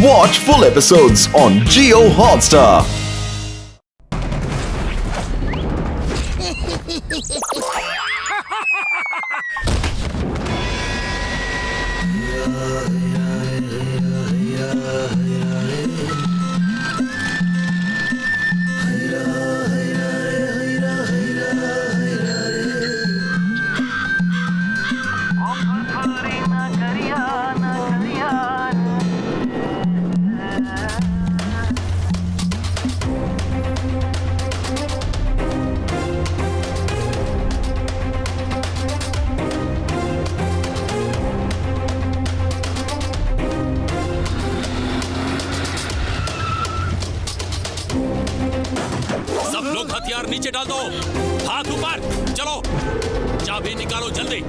Watch full episodes on Jio Hotstar. सब लोग हथियार नीचे डाल दो, हाथ ऊपर, चलो चाबी निकालो जल्दी।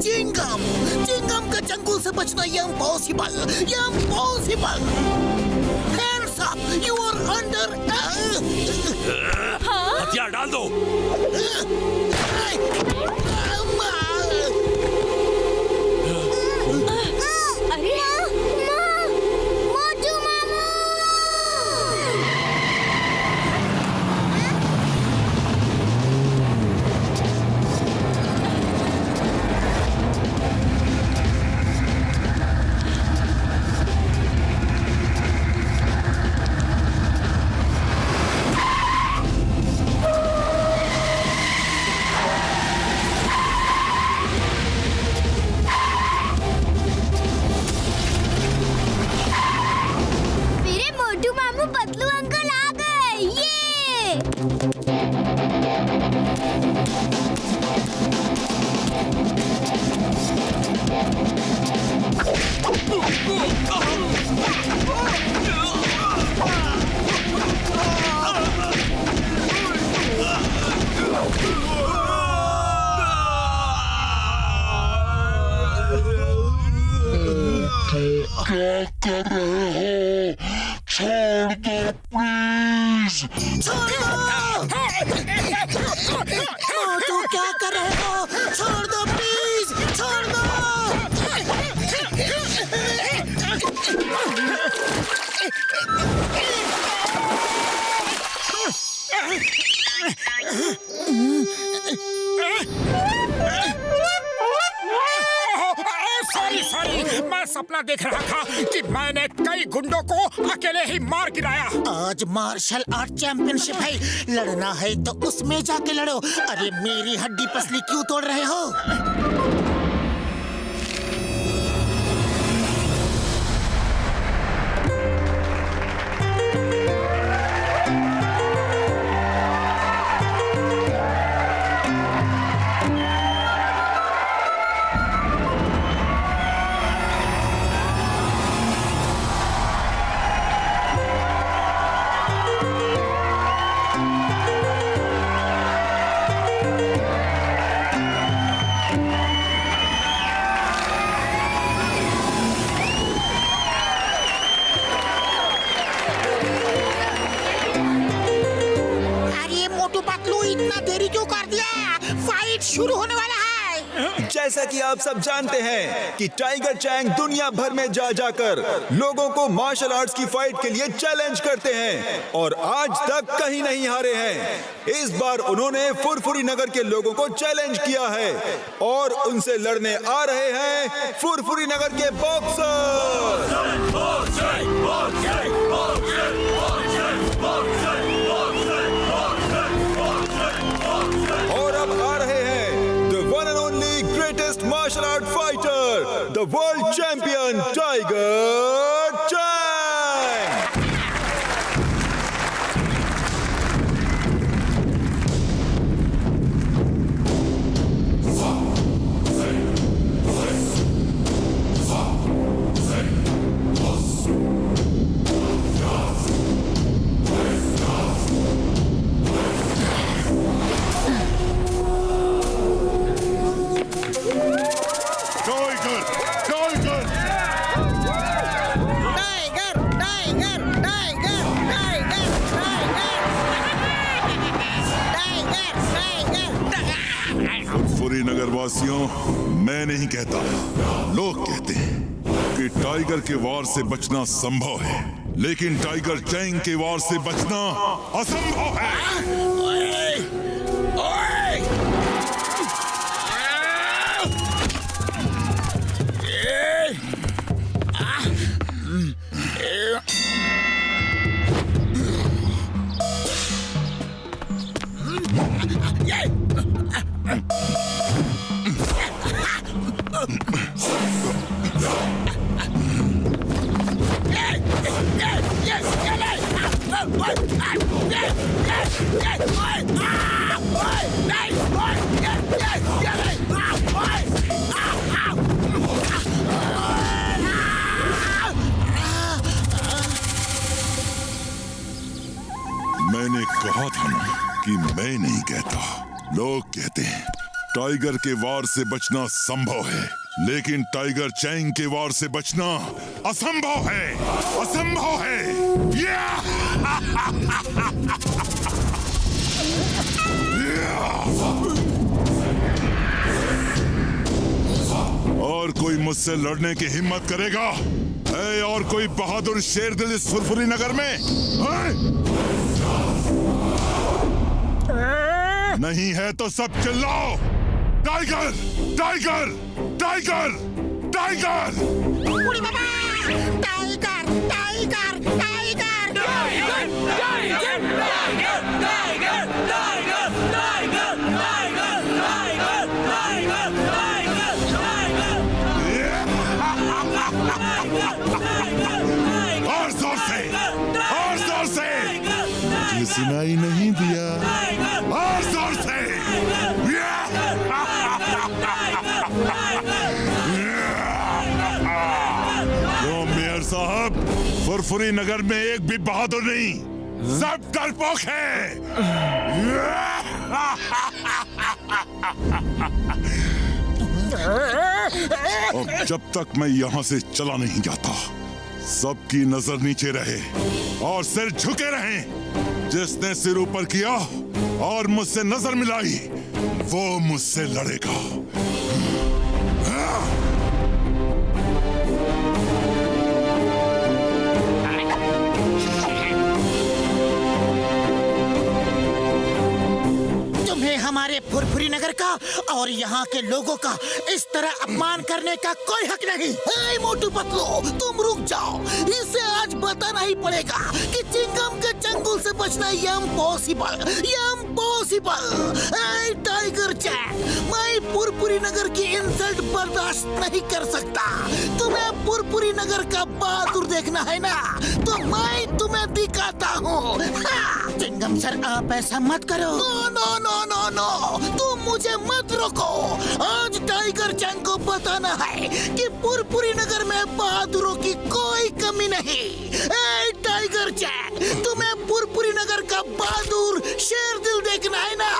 चिंगम का जंगल से बचना impossible. Hands up, you are under। हथियार डाल दो। अरे मोटू मामू। मेरे मोटू मामू पतलू अंकल आ गए। ये क्या कर रहे हो? छोड़ दो प्लीज। मोटू क्या कर रहे हो? छोड़ दो प्लीज, छोड़ दो। सॉरी, मैं सपना देख रहा था कि मैंने कई गुंडों को अकेले ही मार गिराया। आज मार्शल आर्ट चैंपियनशिप है, लड़ना है तो उसमें जाके लड़ो। अरे मेरी हड्डी पसली क्यों तोड़ रहे हो? इतना देरी क्यों कर दिया? फाइट शुरू होने वाला है। जैसा कि आप सब जानते हैं कि टाइगर चैंग दुनिया भर में जा जाकर लोगों को मार्शल आर्ट्स की फाइट के लिए चैलेंज करते हैं और आज तक कहीं नहीं हारे हैं। इस बार उन्होंने फुरफुरी नगर के लोगों को चैलेंज किया है और उनसे लड़ने आ रहे हैं फुरफुरी नगर के बॉक्सर। और अब आ रहे हैं the one and only greatest martial art fighter, the world champion tiger Chang. Furfuri Nagar वासियों, मैं नहीं कहता, लोग कहते हैं कि टाइगर के वार से बचना संभव है, लेकिन टाइगर चैंग के वार से बचना असंभव है। मैंने कहा था ना कि मैं नहीं कहता, लोग कहते हैं टाइगर के वार से बचना संभव है, लेकिन टाइगर चैंग के वार से बचना असंभव है, असंभव है। और कोई मुझसे लड़ने की हिम्मत करेगा? है और कोई बहादुर शेर दिल इस फुरफुरी नगर में? नहीं है तो सब चिल्लाओ, टाइगर, टाइगर, टाइगर, टाइगर! बुढ़ी बाबा! Tiger, tiger, tiger! Tiger, tiger, tiger, tiger, tiger, tiger, tiger, tiger, tiger! और जोर से, और जोर से! मुझे सुनाई नहीं दिया, और जोर से! तो मेयर साहब, फुरफुरी नगर में एक भी बहादुर नहीं, सब डरपोक है। और जब तक मैं यहाँ से चला नहीं जाता, सबकी नजर नीचे रहे और सिर झुके रहें। जिसने सिर ऊपर किया और मुझसे नजर मिलाई, वो मुझसे लड़ेगा। तुम्हें हमारे फुरफुरी नगर का और यहाँ के लोगों का इस तरह अपमान करने का कोई हक नहीं। हे मोटू पतलू, तुम रुक जाओ। इसे आज बताना ही पड़ेगा कि चिंगम के चंगुल से बचना इम्पॉसिबल, इम्पॉसिबल। हे टाइगर चैंग, मैं फुरफुरी नगर की इंसल्ट बर्दाश्त नहीं कर सकता। तुम्हें फुरफुरी नगर का बहादुर देखना है ना, तो मैं तुम्हें दिखाता हूँ। चिंगम सर, आप ऐसा मत करो। नो नो नो नो, तुम मुझे मत रोको। आज टाइगर चैंग को बताना है कि फुरफुरी नगर में बहादुरों की कोई कमी नहीं। ए टाइगर चैंग, तुम्हें फुरफुरी नगर का बहादुर शेर दिल देखना है ना,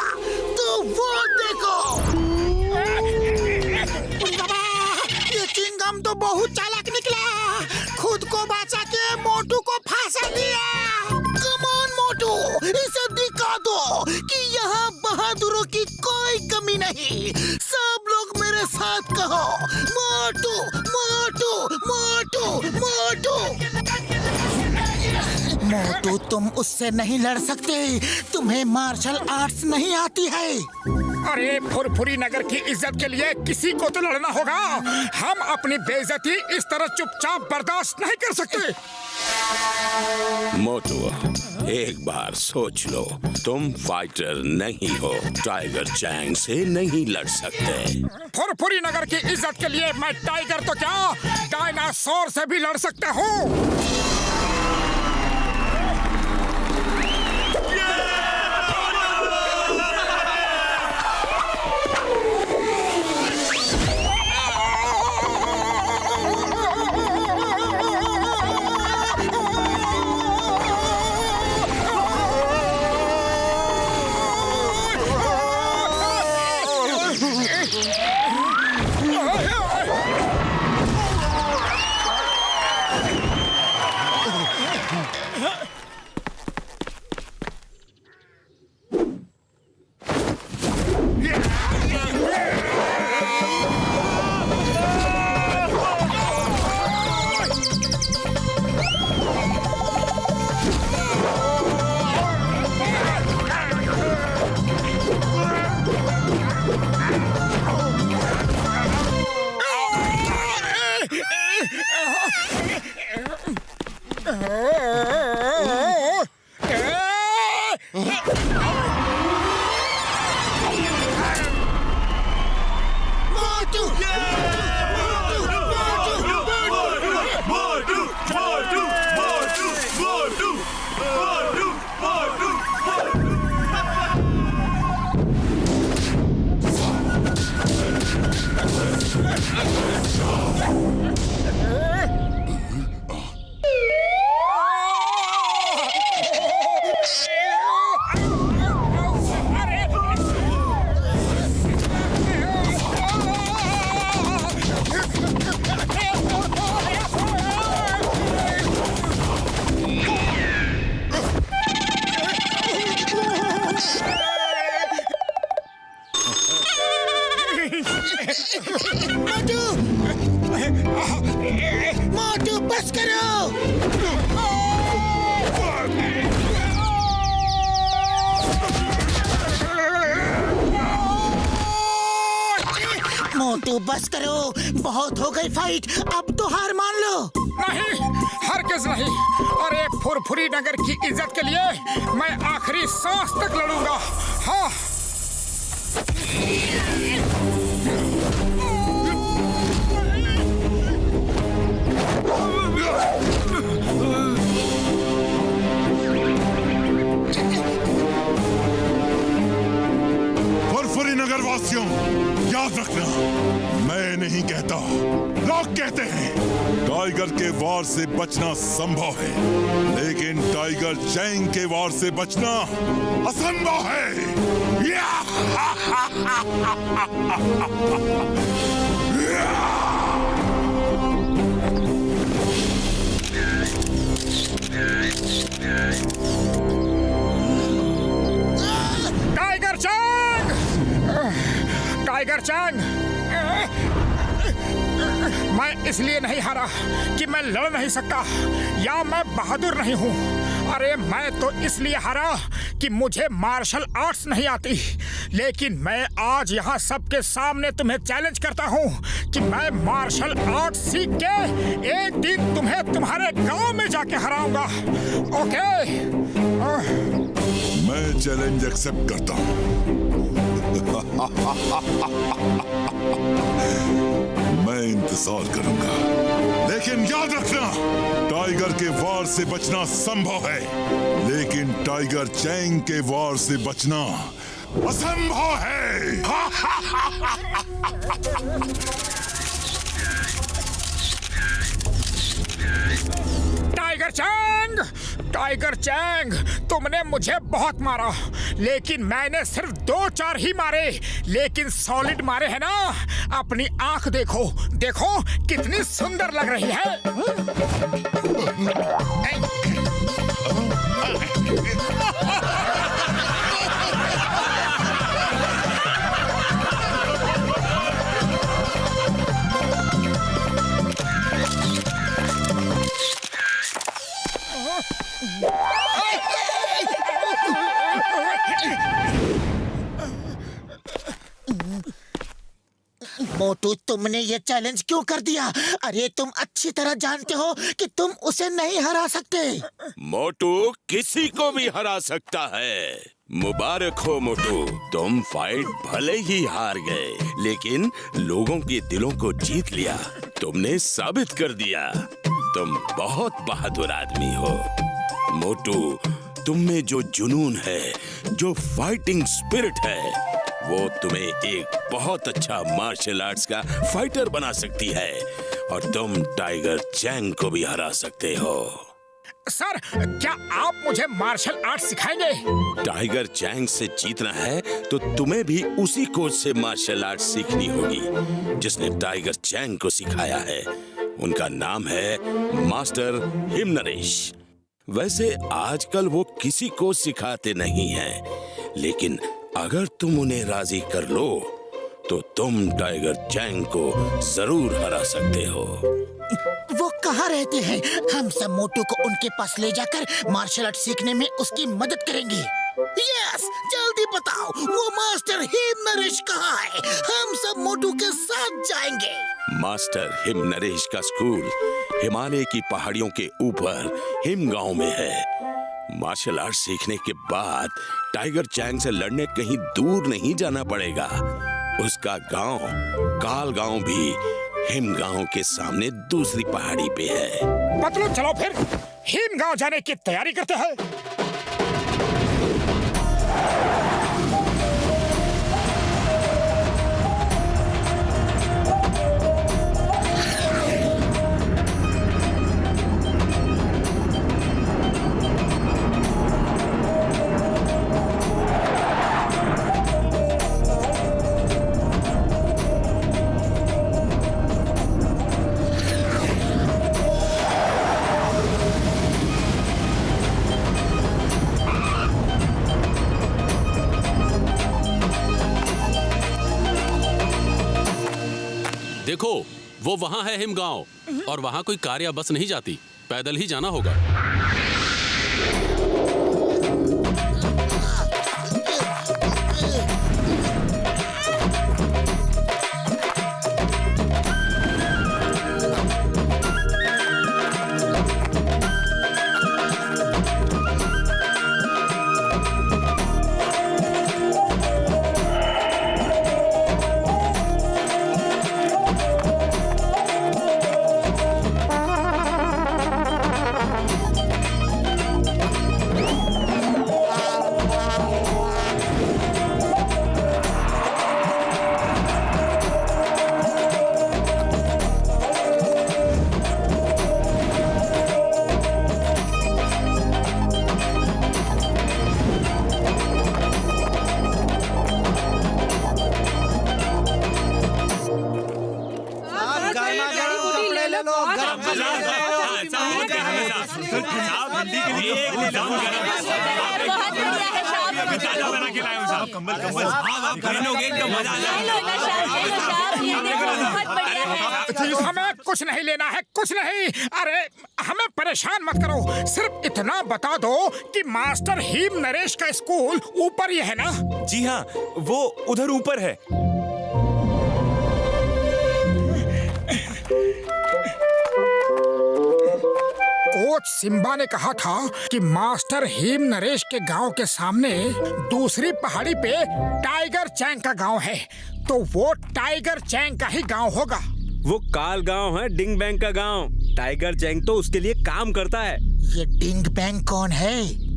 तो वो देखो। बाबा, ये चिंगम तो बहुत चालाक निकला, खुद को बचा के मोटू को फांसा दिया। कम ऑन मोटू, इसे दिखा दो कि यहाँ बहादुरों की कोई कमी नहीं। सब लोग मेरे साथ कहो, मोटू, मोटू, मोटू, मोटू। मोटू, तुम उससे नहीं लड़ सकते, तुम्हें मार्शल आर्ट्स नहीं आती है। अरे फुरफुरी नगर की इज्जत के लिए किसी को तो लड़ना होगा। हम अपनी बेइज्जती इस तरह चुपचाप बर्दाश्त नहीं कर सकते। मोटू, एक बार सोच लो, तुम फाइटर नहीं हो, टाइगर चैंग से नहीं लड़ सकते। फुरफुरी नगर की इज्जत के लिए मैं टाइगर तो क्या, डायनासोर से भी लड़ सकता हूँ। मोटू! मोटू! मोटू बस करो! मोटू बस करो, बहुत हो गई फाइट, अब तो हार मान लो। नहीं, हरगिज नहीं। अरे फुरफुरी नगर की इज्जत के लिए मैं आखिरी सांस तक लड़ूंगा। हाँ। फुरफुरी नगर वासियों, याद रखना, मैं नहीं कहता, लोग कहते हैं टाइगर के वार से बचना संभव है, लेकिन टाइगर चैंग के वार से बचना असंभव है। Tiger Chang! Tiger Chang! मैं इसलिए नहीं हारा कि मैं लड़ नहीं सकता या मैं बहादुर नहीं हूँ। अरे मैं तो इसलिए हारा कि मुझे मार्शल आर्ट्स नहीं आती। लेकिन मैं आज यहाँ सबके सामने तुम्हें चैलेंज करता हूँ कि मैं मार्शल आर्ट्स सीख के एक दिन तुम्हें तुम्हारे गांव में जाके हराऊंगा। ओके? मैं चैलेंज एक्सेप्ट करता हूँ। मैं इंतजार करूंगा, लेकिन याद रखना, टाइगर के वार से बचना संभव है, लेकिन टाइगर चैंग के वार से बचना असंभव है। Tiger Chang! टाइगर चैंग, तुमने मुझे बहुत मारा, लेकिन मैंने सिर्फ 2-4 ही मारे, लेकिन सॉलिड मारे हैं ना। अपनी आंख देखो, देखो कितनी सुंदर लग रही है। मोटू, तुमने ये चैलेंज क्यों कर दिया? अरे तुम अच्छी तरह जानते हो कि तुम उसे नहीं हरा सकते। मोटू किसी को भी हरा सकता है। मुबारक हो मोटू, तुम फाइट भले ही हार गए, लेकिन लोगों के दिलों को जीत लिया। तुमने साबित कर दिया तुम बहुत बहादुर आदमी हो। मोटू, तुम में जो जुनून है, जो फाइटिंग स्पिरिट है, वो तुम्हें एक बहुत अच्छा मार्शल आर्ट्स का फाइटर बना सकती है, और तुम टाइगर चैंग को भी हरा सकते हो। सर, क्या आप मुझे मार्शल आर्ट सिखाएंगे? टाइगर चैंग से जीतना है तो तुम्हें भी उसी कोच से मार्शल आर्ट सीखनी होगी जिसने टाइगर चैंग को सिखाया है। उनका नाम है मास्टर हिमनरेश। वैसे आजकल वो किसी को सिखाते नहीं हैं, लेकिन अगर तुम उन्हें राजी कर लो तो तुम टाइगर चैंग को जरूर हरा सकते हो। वो कहाँ रहते हैं? हम सब मोटू को उनके पास ले जाकर मार्शल आर्ट सीखने में उसकी मदद करेंगे। यस, जल्दी बताओ वो मास्टर हिम नरेश कहाँ है? हम सब मोटू के साथ जाएंगे। मास्टर हिम नरेश का स्कूल हिमालय की पहाड़ियों के ऊपर हिम गांव में है। मार्शल आर्ट सीखने के बाद टाइगर चैंग से लड़ने कहीं दूर नहीं जाना पड़ेगा। उसका गांव काल गांव भी हिम गांव के सामने दूसरी पहाड़ी पे है। पतलू चलो फिर हिम गांव जाने की तैयारी करते हैं। देखो वो वहाँ है हिमगांव, और वहाँ कोई कार या बस नहीं जाती, पैदल ही जाना होगा। हमें कुछ नहीं लेना है, कुछ नहीं। अरे हमें परेशान मत करो, सिर्फ इतना बता दो कि मास्टर हिम नरेश का स्कूल ऊपर ही है ना? जी हाँ, वो उधर ऊपर है। कोच सिम्बा ने कहा था कि मास्टर हिम नरेश के गांव के सामने दूसरी पहाड़ी पे टाइगर चैंग का गांव है, तो वो टाइगर चैंग का ही गांव होगा। वो काल गांव है, डिंग बैंग का गांव। टाइगर चैंग तो उसके लिए काम करता है। ये डिंग बैंग कौन है?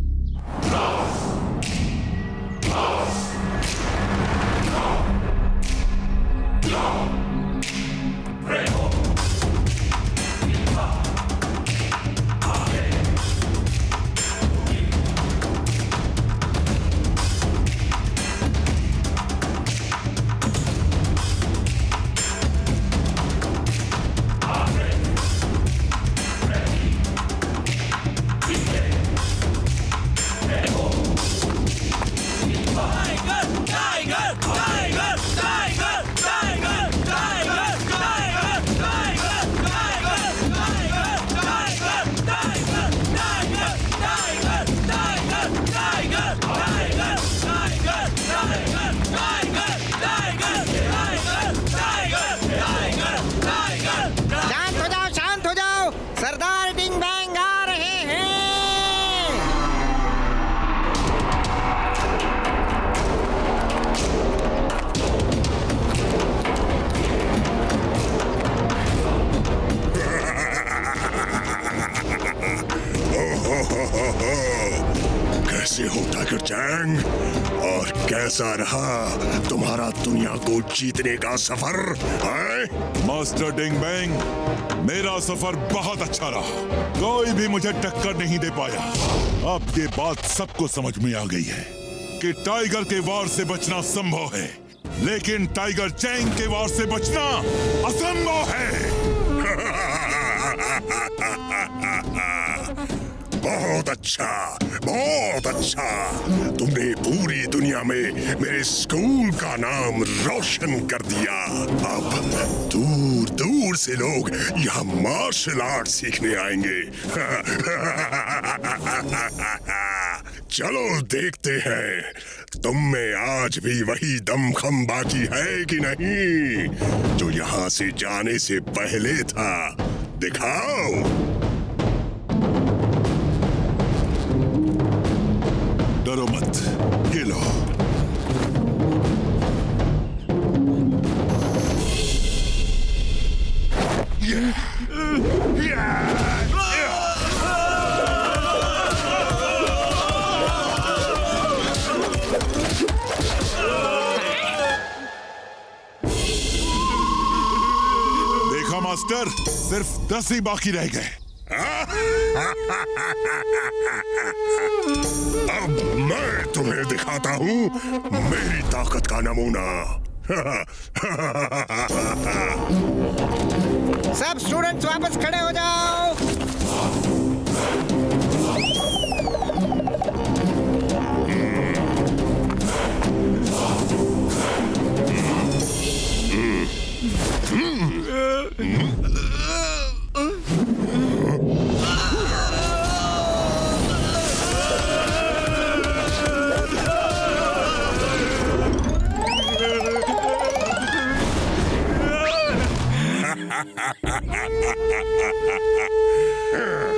शांत हो जाओ, सरदार डिंग बैंग आ रहे हैं। कैसे हो टाइगर चैंग, और कैसा रहा तुम्हारा दुनिया को जीतने का सफर है? मास्टर डिंग बैंग, मेरा सफर बहुत अच्छा रहा। कोई भी मुझे टक्कर नहीं दे पाया। अब ये बात सबको समझ में आ गई है कि टाइगर के वार से बचना संभव है, लेकिन टाइगर चैंग के वार से बचना असंभव है। बहुत अच्छा, बहुत अच्छा। तुमने पूरी दुनिया में मेरे स्कूल का नाम रोशन कर दिया। अब दूर दूर से लोग यहाँ मार्शल आर्ट सीखने आएंगे। चलो देखते हैं तुम में आज भी वही दमखम बाकी है कि नहीं जो यहाँ से जाने से पहले था। दिखाओ। डरो मत, ये लो। देखा मास्टर, सिर्फ 10 ही बाकी रह गए। अब मैं तुम्हें दिखाता हूँ मेरी ताकत का नमूना। सब स्टूडेंट्स वापस खड़े हो जाओ।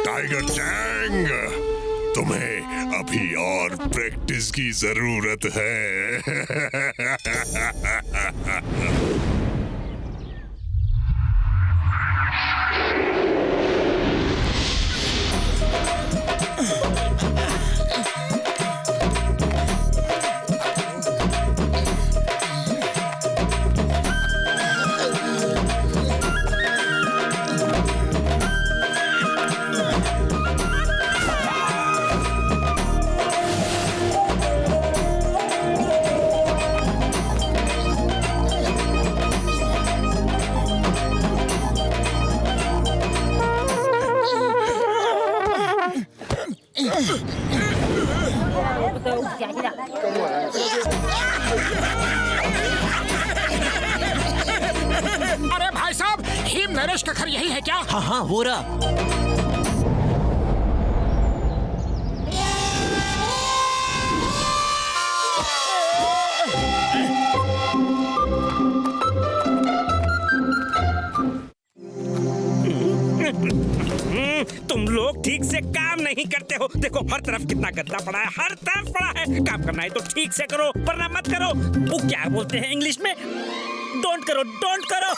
टाइगर चैंग, तुम्हें अभी और प्रैक्टिस की जरूरत है। अरे भाई साहब, हिम नरेश का घर यही है क्या? हाँ हाँ, वो रहा। तुम लोग ठीक से काम नहीं करते हो। देखो हर तरफ कितना गंदा पड़ा है, हर तरफ पड़ा है। काम करना है तो ठीक से करो, वरना मत करो। वो क्या बोलते हैं इंग्लिश में? डोंट करो, डोंट करो।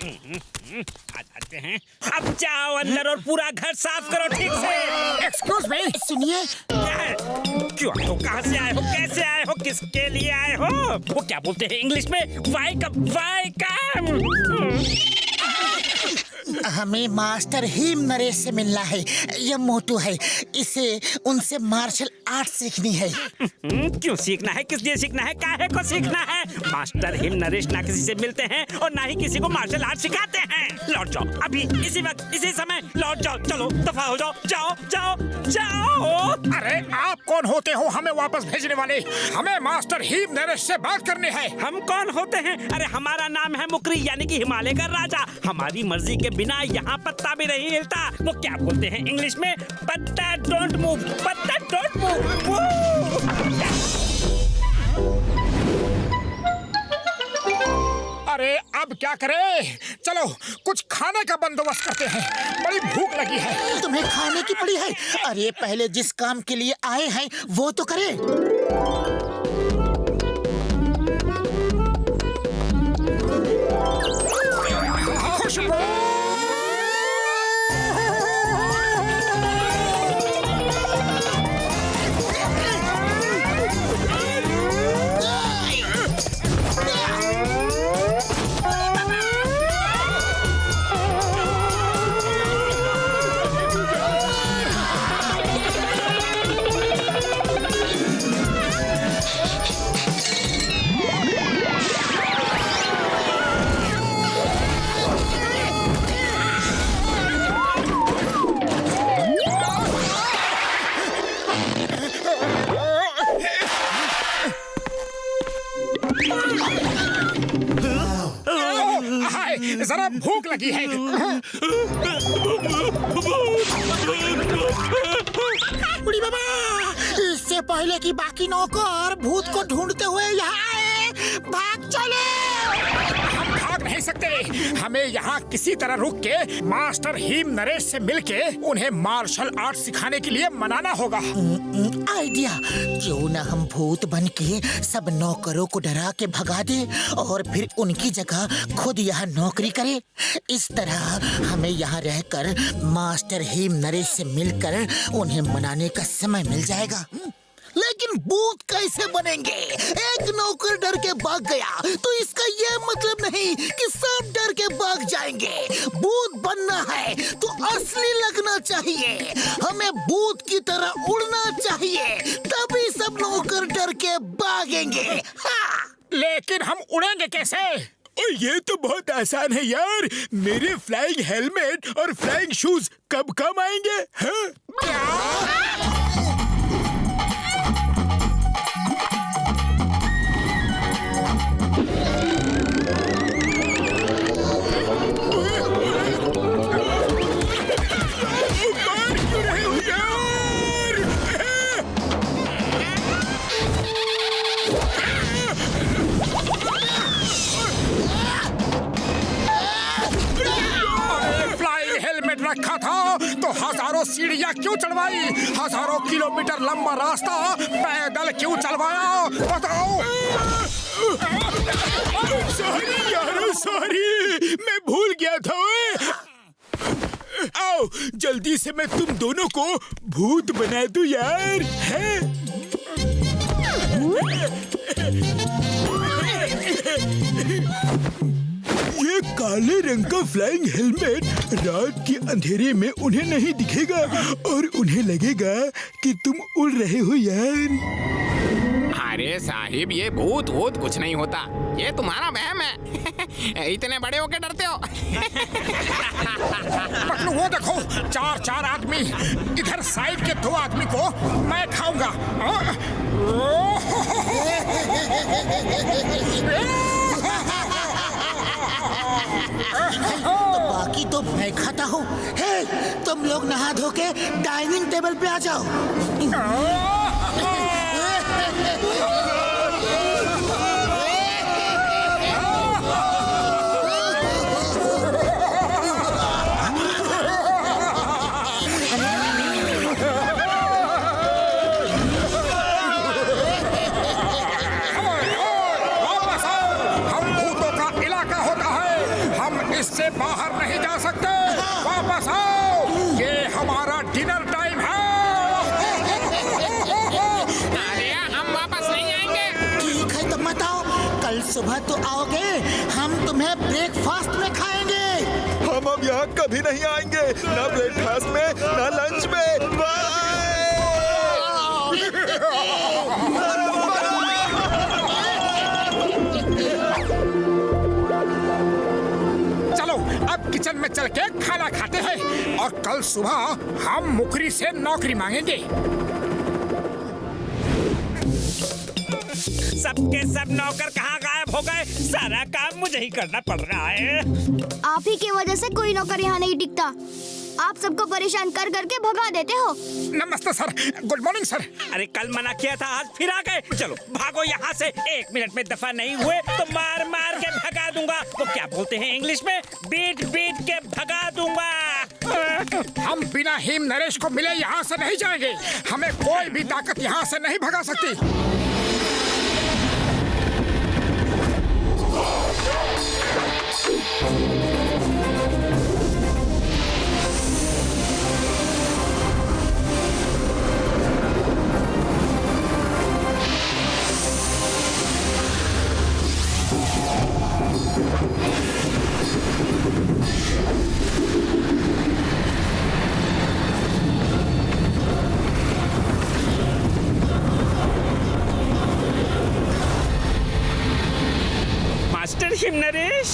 आ जाते हैं। अब जाओ अंदर और पूरा घर साफ करो ठीक से। एक्सक्यूज मी, सुनिए, क्यों आए हो, कहाँ से आए हो, कैसे आए हो, किसके लिए आए हो? वो क्या बोलते हैं इंग्लिश में? Welcome, welcome. हमें मास्टर हिम नरेश से मिलना है। यह मोटू है, इसे उनसे मार्शल आर्ट सीखनी है। क्यों सीखना है, किस लिए सीखना है, काहे को सीखना है? मास्टर हिम नरेश ना किसी से मिलते हैं और ना ही किसी को मार्शल आर्ट सिखाते हैं। लौट जाओ अभी, इसी वक्त, इसी समय लौट जाओ। चलो दफा हो जाओ, जाओ जाओ जाओ। अरे आप कौन होते हो हमें वापस भेजने वाले? हमें मास्टर हिम नरेश से बात करनी है। हम कौन होते हैं? अरे हमारा नाम है मुकरी, यानी कि हिमालय का राजा। हमारी मर्जी के बिना यहाँ पत्ता भी नहीं हिलता। वो क्या बोलते हैं इंग्लिश में? पत्ता डोंट मूव, पत्ता डोंट मूव। अरे अब क्या करें? चलो कुछ खाने का बंदोबस्त करते हैं, बड़ी भूख लगी है। तुम्हें खाने की पड़ी है? अरे पहले जिस काम के लिए आए हैं वो तो करें। जरा भूख लगी है। बुढ़ी बाबा पहले कि बाकी नौकर भूत को ढूंढते हुए यहाँ आए। भाग चले। हम भाग नहीं सकते। हमें यहाँ किसी तरह रुक के मास्टर हिम नरेश से मिलके उन्हें मार्शल आर्ट सिखाने के लिए मनाना होगा। आइडिया, क्यों ना हम भूत बन के सब नौकरों को डरा के भगा दे और फिर उनकी जगह खुद यहाँ नौकरी करे। इस तरह हमें यहाँ रहकर मास्टर हिम नरेश से मिलकर उन्हें मनाने का समय मिल जाएगा। लेकिन भूत कैसे बनेंगे? एक नौकर डर के भाग गया तो इसका ये मतलब नहीं कि सब डर के भाग जाएंगे। भूत बनना है तो असली लगना चाहिए। हमें भूत की तरह उड़ना चाहिए, तभी सब नौकर डर के भागेंगे। हाँ। लेकिन हम उड़ेंगे कैसे? ये तो बहुत आसान है यार। मेरे फ्लाइंग हेलमेट और फ्लाइंग शूज कब काम आएंगे? हाँ? रखा था तो हजारों सीढ़ियाँ क्यों चढ़वाई? हजारों किलोमीटर लंबा रास्ता पैदल क्यों चलवाया? बताओ। सॉरी यार, सॉरी, मैं भूल गया था। आओ जल्दी से मैं तुम दोनों को भूत बना दूं यार। है? ये काले रंग का फ्लाइंग हेलमेट रात के अंधेरे में उन्हें नहीं दिखेगा और उन्हें लगेगा कि तुम उड़ रहे हो यार। अरे साहिब, ये भूत वूत कुछ नहीं होता, ये तुम्हारा वहम है। इतने बड़े होके डरते हो। पटलू वो देखो, चार आदमी। इधर साइड के 2 आदमी को मैं खाऊंगा। तो बाकी तो मैं खाता हूँ। हे, तुम लोग नहा धो के डाइनिंग टेबल पे आ जाओ। इससे बाहर नहीं जा सकते। वापस आओ, ये हमारा डिनर टाइम है। अरे हम वापस नहीं आएंगे। ठीक है तो मत आओ, कल सुबह तो आओगे, हम तुम्हें ब्रेकफास्ट में खाएंगे। हम अब यहाँ कभी नहीं आएंगे, ना ब्रेकफास्ट में ना लंच में। अब किचन में चल के खाना खाते हैं और कल सुबह हम मुखरी से नौकरी मांगेंगे। सबके सब नौकर कहाँ गायब हो गए? सारा काम मुझे ही करना पड़ रहा है। आप ही की वजह से कोई नौकर यहाँ नहीं टिकता। आप सबको परेशान कर करके भगा देते हो। नमस्ते सर, गुड मॉर्निंग सर। अरे कल मना किया था, आज फिर आ गए। चलो भागो यहाँ से। 1 मिनट में दफा नहीं हुए तो मार मार के भगा दूंगा। वो क्या बोलते हैं इंग्लिश में? बीट बीट के भगा दूंगा। हम बिना हिम नरेश को मिले यहाँ से नहीं जाएंगे। हमें कोई भी ताकत यहाँ से नहीं भगा सकती। मास्टर हिम नरेश,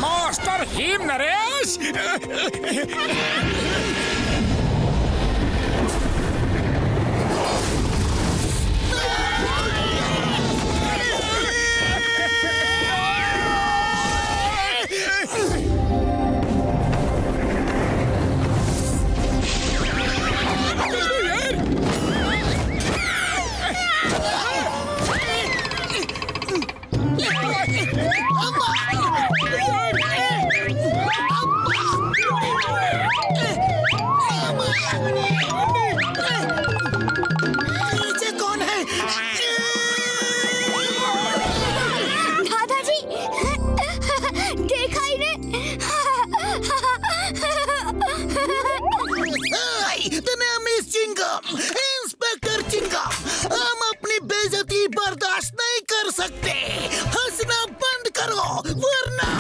मास्टर हिम नरेश, मिस चिंगम, इंस्पेक्टर चिंगम, हम अपनी बेइज्जती बर्दाश्त नहीं कर सकते। हंसना बंद करो वरना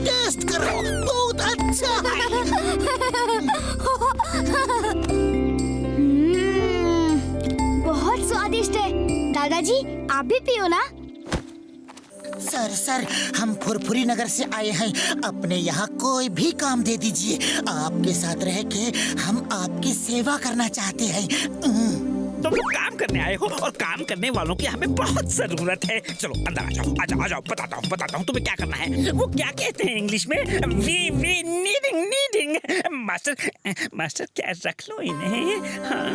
टेस्ट करो, बहुत अच्छा है। बहुत स्वादिष्ट है। दादाजी आप भी पियो ना। सर हम फुरफुरी नगर से आए हैं। अपने यहाँ कोई भी काम दे दीजिए। आपके साथ रह के हम आपकी सेवा करना चाहते हैं। तुम लोग काम करने आए हो और काम करने वालों की हमें बहुत जरूरत है। चलो अंदर आ जाओ। बताता हूँ तुम्हें क्या करना है। वो क्या कहते हैं इंग्लिश में? We needing. मास्टर क्या रख लो इन्हें। हाँ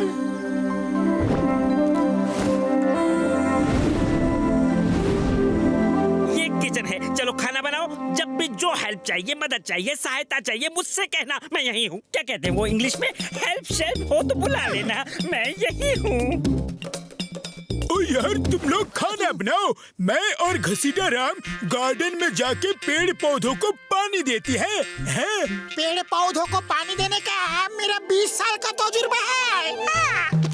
किचन है, चलो खाना बनाओ। जब भी जो हेल्प चाहिए, मदद चाहिए, सहायता चाहिए, मुझसे कहना, मैं यही हूँ। क्या कहते हैं वो इंग्लिश में? हेल्प शेल्प हो तो बुला लेना, मैं यही हूँ। ओ यार तुम लोग खाना बनाओ, मैं और घसीटा राम गार्डन में जाके पेड़ पौधों को पानी देती है। पेड़ पौधों को पानी देने का मेरा 20 साल का तजुर्बा है।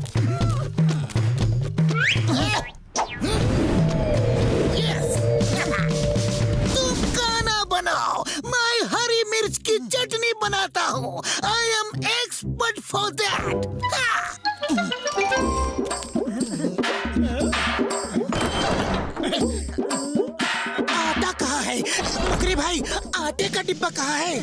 बनाओ, मैं हरी मिर्च की चटनी बनाता हूँ। I am expert for that. आटा कहाँ है? बकरी भाई, आटे का डिब्बा कहाँ है?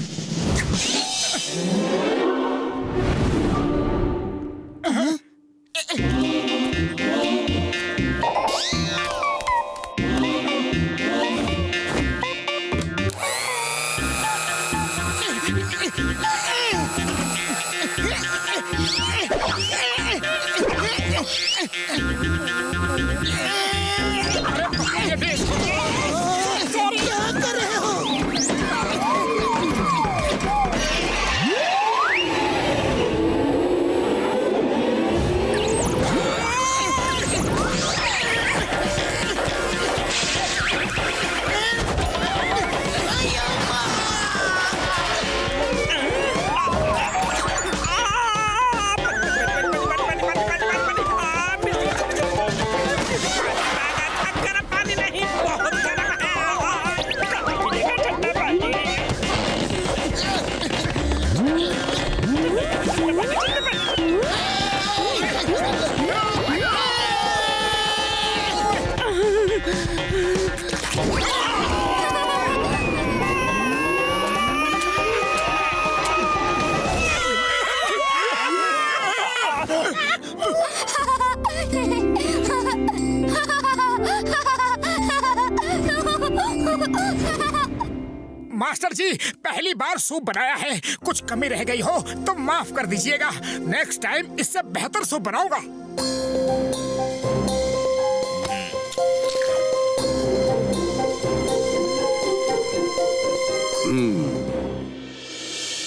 मास्टर जी, पहली बार सूप बनाया है, कुछ कमी रह गई हो तो माफ कर दीजिएगा। नेक्स्ट टाइम इससे बेहतर सूप बनाऊंगा।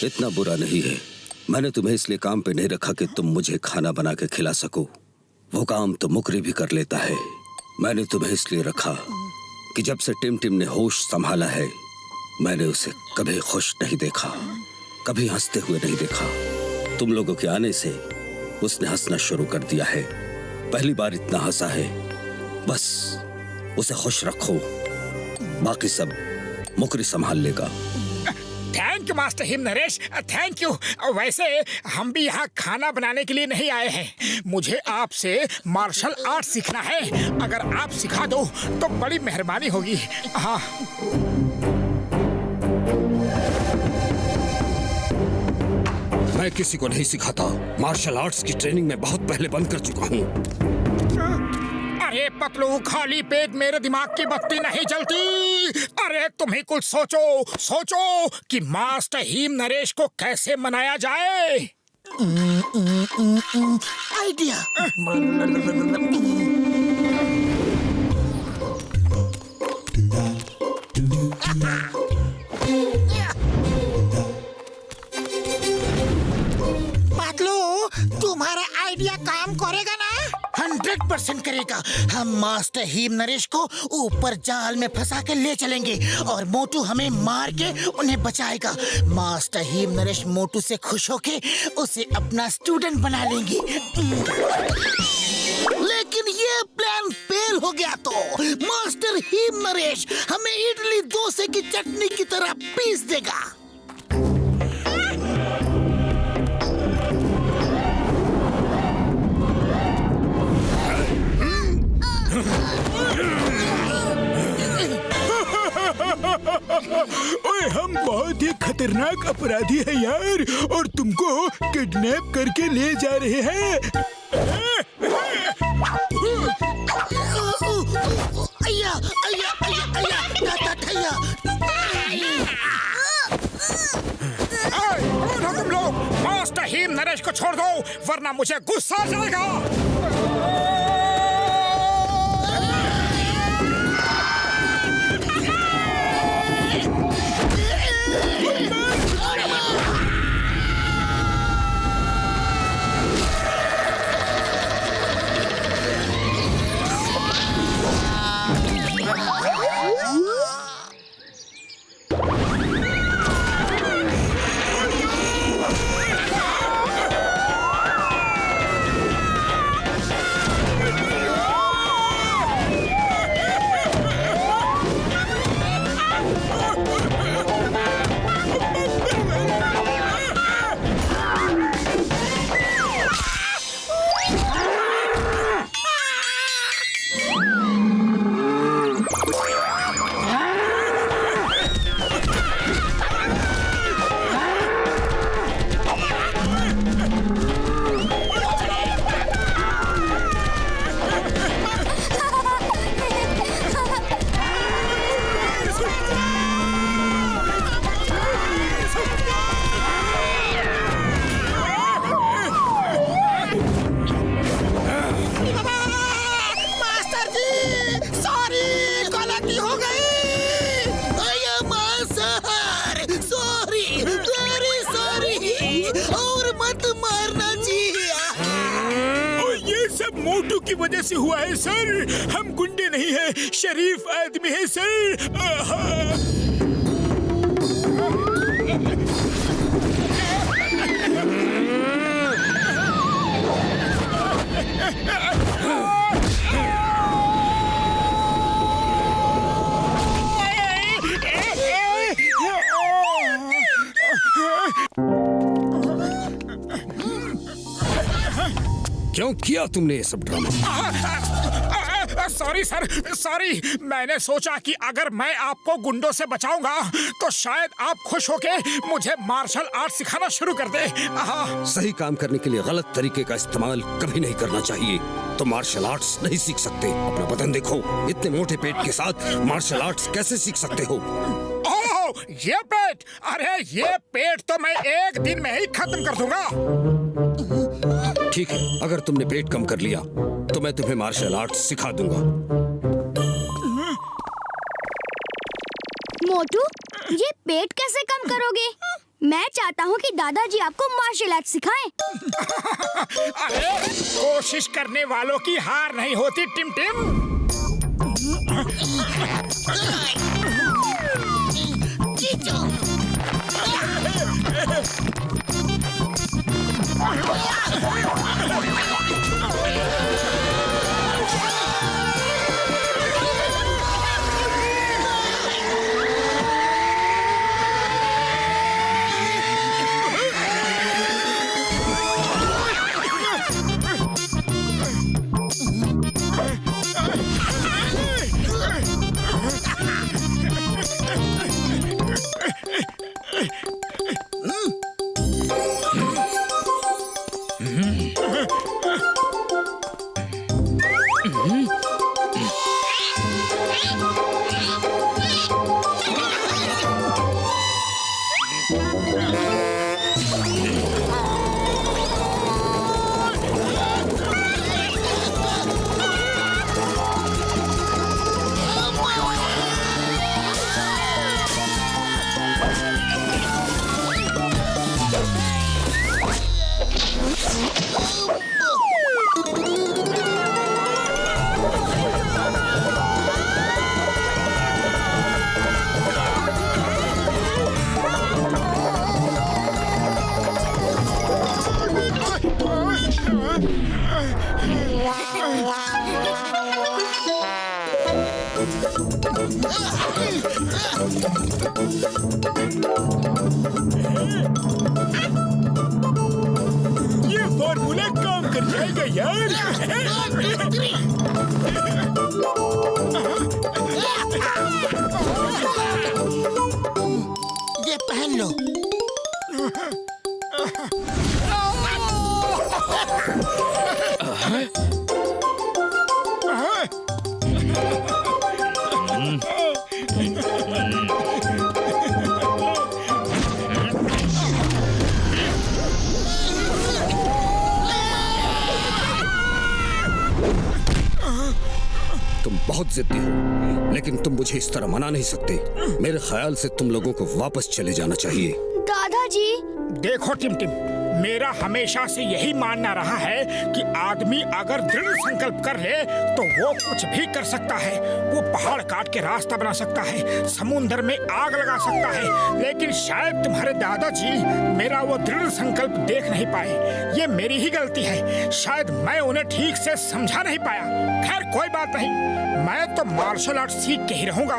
इतना बुरा नहीं है। मैंने तुम्हें इसलिए काम पे नहीं रखा कि तुम मुझे खाना बना के खिला सको। वो काम तो मुकरी भी कर लेता है। मैंने तुम्हें इसलिए रखा कि जब से टिम ने होश संभाला है, मैंने उसे कभी खुश नहीं देखा, कभी हंसते हुए नहीं देखा। तुम लोगों के आने से उसने हंसना शुरू कर दिया है। पहली बार इतना हंसा है। बस उसे खुश रखो, बाकी सब मुकरी संभाल लेगा। थैंक यू मास्टर हिम नरेश, थैंक यू। वैसे हम भी यहाँ खाना बनाने के लिए नहीं आए हैं। मुझे आपसे मार्शल आर्ट सीखना है। अगर आप सिखा दो तो बड़ी मेहरबानी होगी। हाँ, मैं किसी को नहीं सिखाता। मार्शल आर्ट्स की ट्रेनिंग में बहुत पहले बंद कर चुका हूँ। अरे पतलू, खाली पेट मेरे दिमाग की बत्ती नहीं जलती। अरे तुम ही कुछ सोचो कि मास्टर हिम नरेश को कैसे मनाया जाए। आइडिया। पतलू, तुम्हारा आइडिया काम करेगा ना? 100% करेगा। हम मास्टर हीम नरेश को ऊपर जाल में फंसा के ले चलेंगे और मोटू हमें मार के उन्हें बचाएगा। मास्टर हीम नरेश मोटू से खुश होके उसे अपना स्टूडेंट बना लेंगे। लेकिन ये प्लान फेल हो गया तो मास्टर हीम नरेश हमें इडली डोसे की चटनी की तरह पीस देगा। ओए हम बहुत ही खतरनाक अपराधी हैं यार, और तुमको किडनैप करके ले जा रहे हैं। अय्या अय्या अय्या अय्या दादा थैया। कौन हो तुम लोग? मास्टर हीम नरेश को छोड़ दो वरना मुझे गुस्सा आ जाएगा। मोटू की वजह से हुआ है सर। हम गुंडे नहीं हैं, शरीफ आदमी है सर। क्यों किया तुमने ये सब ड्रामा? Sorry sir, sorry. मैंने सोचा कि अगर मैं आपको गुंडों से बचाऊंगा तो शायद आप खुश होके मुझे मार्शल आर्ट सिखाना शुरू कर दे। सही काम करने के लिए गलत तरीके का इस्तेमाल कभी नहीं करना चाहिए। तो मार्शल आर्ट्स नहीं सीख सकते। अपना बदन देखो, इतने मोटे पेट के साथ मार्शल आर्ट्स कैसे सीख सकते हो? ओह, ये पेट! अरे ये पेट तो मैं एक दिन में ही खत्म कर दूंगा। ठीक है, अगर तुमने पेट कम कर लिया तो मैं तुम्हें मार्शल आर्ट्स सिखा दूंगा। मोटू, ये पेट कैसे कम करोगे? मैं चाहता हूँ कि दादाजी आपको मार्शल आर्ट सिखाएं। अरे कोशिश करने वालों की हार नहीं होती टिम टिम। ये फॉर्मूला काम कर जाएगा यार। ये पहन लो। तुम बहुत जिद्दी हो, लेकिन तुम मुझे इस तरह मना नहीं सकते। मेरे ख्याल से तुम लोगों को वापस चले जाना चाहिए। दादाजी, देखो टिमटिम, मेरा हमेशा से यही मानना रहा है कि आदमी अगर दृढ़ संकल्प कर ले तो वो कुछ भी कर सकता है। वो पहाड़ काट के रास्ता बना सकता है, समुद्र में आग लगा सकता है, लेकिन शायद तुम्हारे दादाजी मेरा वो दृढ़ संकल्प देख नहीं पाए। ये मेरी ही गलती है, शायद मैं उन्हें ठीक से समझा नहीं पाया। खैर कोई बात नहीं, मैं तो मार्शल आर्ट सीख के ही रहूंगा।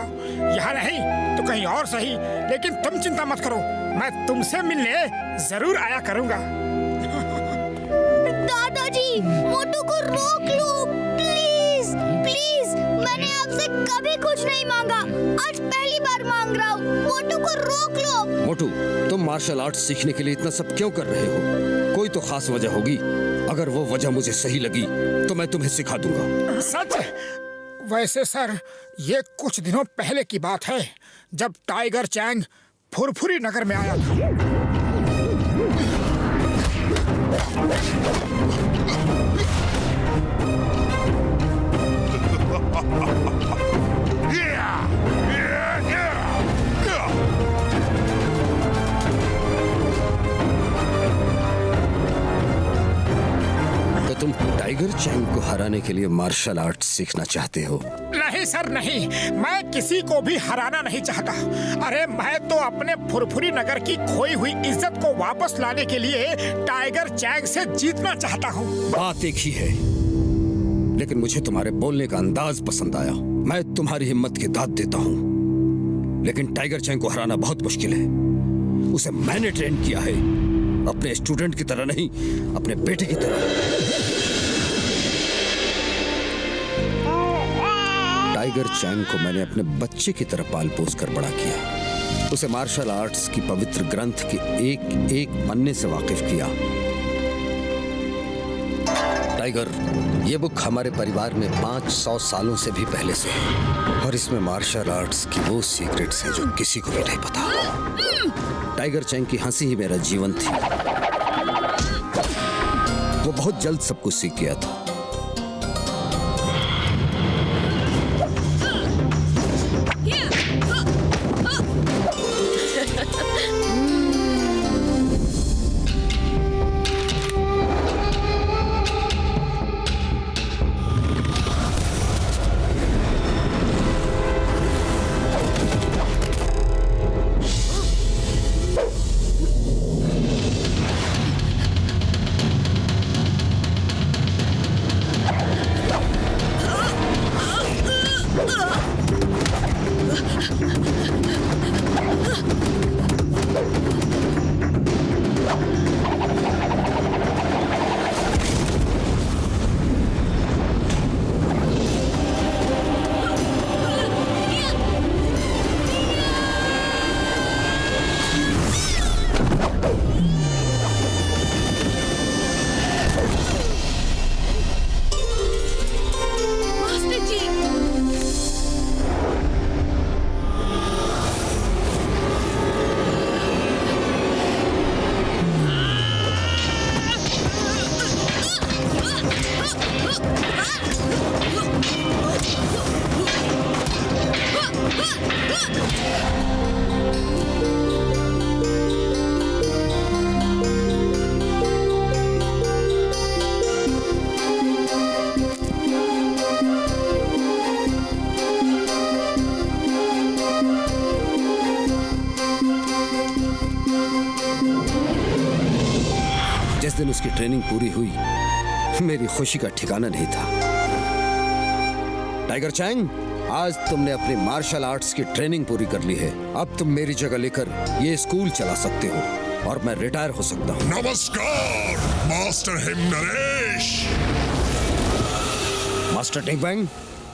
यहाँ नहीं तो कहीं और सही, लेकिन तुम चिंता मत करो, मैं तुमसे मिलने जरूर आया करूंगा। दादाजी, मोटू को रोक लो प्लीज प्लीज। मैंने आपसे कभी कुछ नहीं मांगा, आज पहली बार मांग रहा हूँ। मोटू को रोक लो। मोटू, तुम मार्शल आर्ट सीखने के लिए इतना सब क्यों कर रहे हो? कोई तो खास वजह होगी। अगर वो वजह मुझे सही लगी तो मैं तुम्हें सिखा दूंगा। सच? वैसे सर, ये कुछ दिनों पहले की बात है, जब टाइगर चैंग फुरफुरी नगर में आया था। तो तुम टाइगर चैंग को हराने के लिए मार्शल आर्ट सीखना चाहते हो? नहीं सर नहीं, मैं किसी को भी हराना नहीं चाहता। अरे मैं तो अपने फुरफुरी नगर की खोई हुई इज्जत को वापस लाने के लिए टाइगर चैंग से जीतना चाहता हूँ। बात एक ही है, लेकिन मुझे तुम्हारे बोलने का अंदाज पसंद आया। मैं तुम्हारी हिम्मत की दाद देता हूँ, लेकिन टाइगर चैंग को हराना बहुत मुश्किल है। उसे मैंने ट्रेन किया है, अपने स्टूडेंट की तरह नहीं, अपने बेटे की तरह। टाइगर चैंग को मैंने अपने बच्चे की तरह पाल पोस कर बड़ा किया। उसे मार्शल आर्ट्स की पवित्र ग्रंथ के एक एक पन्ने से वाकिफ किया। टाइगर, ये बुक हमारे परिवार में 500 सालों से भी पहले से है, और इसमें मार्शल आर्ट्स की वो सीक्रेट्स हैं जो किसी को भी नहीं पता। टाइगर चैंग की हंसी ही मेरा जीवन थी। वो बहुत जल्द सब कुछ सीख गया था। जिस दिन उसकी ट्रेनिंग पूरी हुई, मेरी खुशी का ठिकाना नहीं था। टाइगर चैंग, आज तुमने अपनी मार्शल आर्ट्स की ट्रेनिंग पूरी कर ली है। अब तुम मेरी जगह लेकर ये स्कूल चला सकते हो और मैं रिटायर हो सकता हूँ। नमस्कार मास्टर हिम नरेश। मास्टर टिंगबैंग,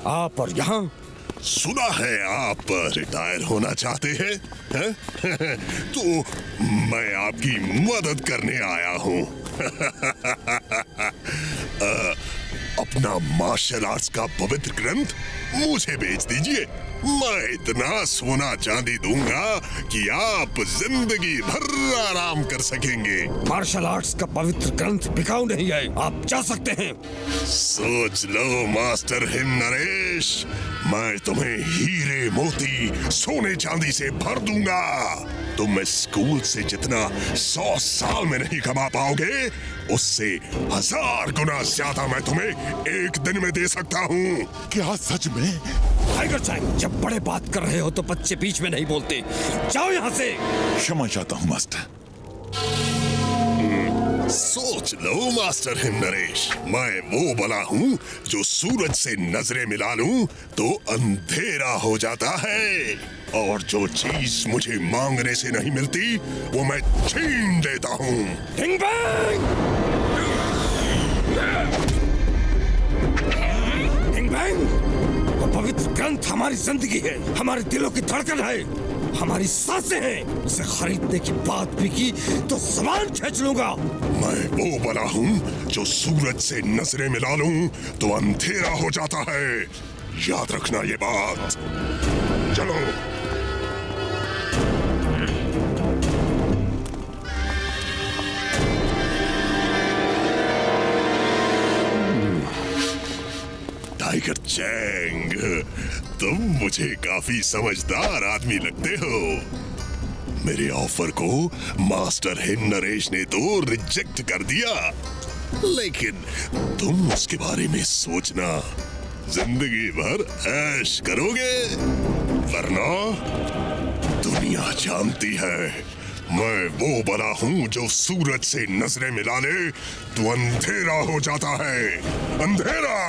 आप और यहाँ सुना है आप रिटायर होना चाहते हैं, हैं? तो मैं आपकी मदद करने आया हूँ। अपना मार्शल आर्ट्स का पवित्र ग्रंथ मुझे बेच दीजिए। मैं इतना सोना चांदी दूंगा कि आप जिंदगी भर आराम कर सकेंगे। मार्शल आर्ट्स का पवित्र ग्रंथ बिकाऊ नहीं है, आप जा सकते हैं। सोच लो मास्टर हिम नरेश, मैं तुम्हें हीरे मोती सोने चांदी से भर दूंगा। तुम इस स्कूल से जितना 100 साल में नहीं कमा पाओगे, उससे 1000 गुना ज्यादा मैं तुम्हें एक दिन में दे सकता हूँ। क्या सच में? टाइगर चैंग, जब बड़े बात कर रहे हो तो बच्चे बीच में नहीं बोलते। जाओ यहाँ से। क्षमा चाहता हूँ मास्टर। सोच लो मास्टर हिम नरेश, मैं वो बला हूँ जो सूरज से नजरें मिला लूं तो अंधेरा हो जाता है, और जो चीज मुझे मांगने से नहीं मिलती वो मैं छीन देता हूँ। टिंगबैंग! टिंगबैंग! वो पवित्र ग्रंथ हमारी जिंदगी है, हमारे दिलों की धड़कन है, हमारी सांसें हैं। उसे खरीदने की बात भी की तो जबान खींच लूंगा। मैं वो बला हूँ जो सूरज से नजरें मिला लूं तो अंधेरा हो जाता है। याद रखना ये बात। चलो। टाइगर चैंग, तुम मुझे काफी समझदार आदमी लगते हो। मेरे ऑफर को मास्टर हिम नरेश ने तो रिजेक्ट कर दिया, लेकिन तुम उसके बारे में सोचना, जिंदगी भर ऐश करोगे, वरना दुनिया जानती है मैं वो बला हूँ जो सूरज से नजरें मिला ले तो अंधेरा हो जाता है। अंधेरा।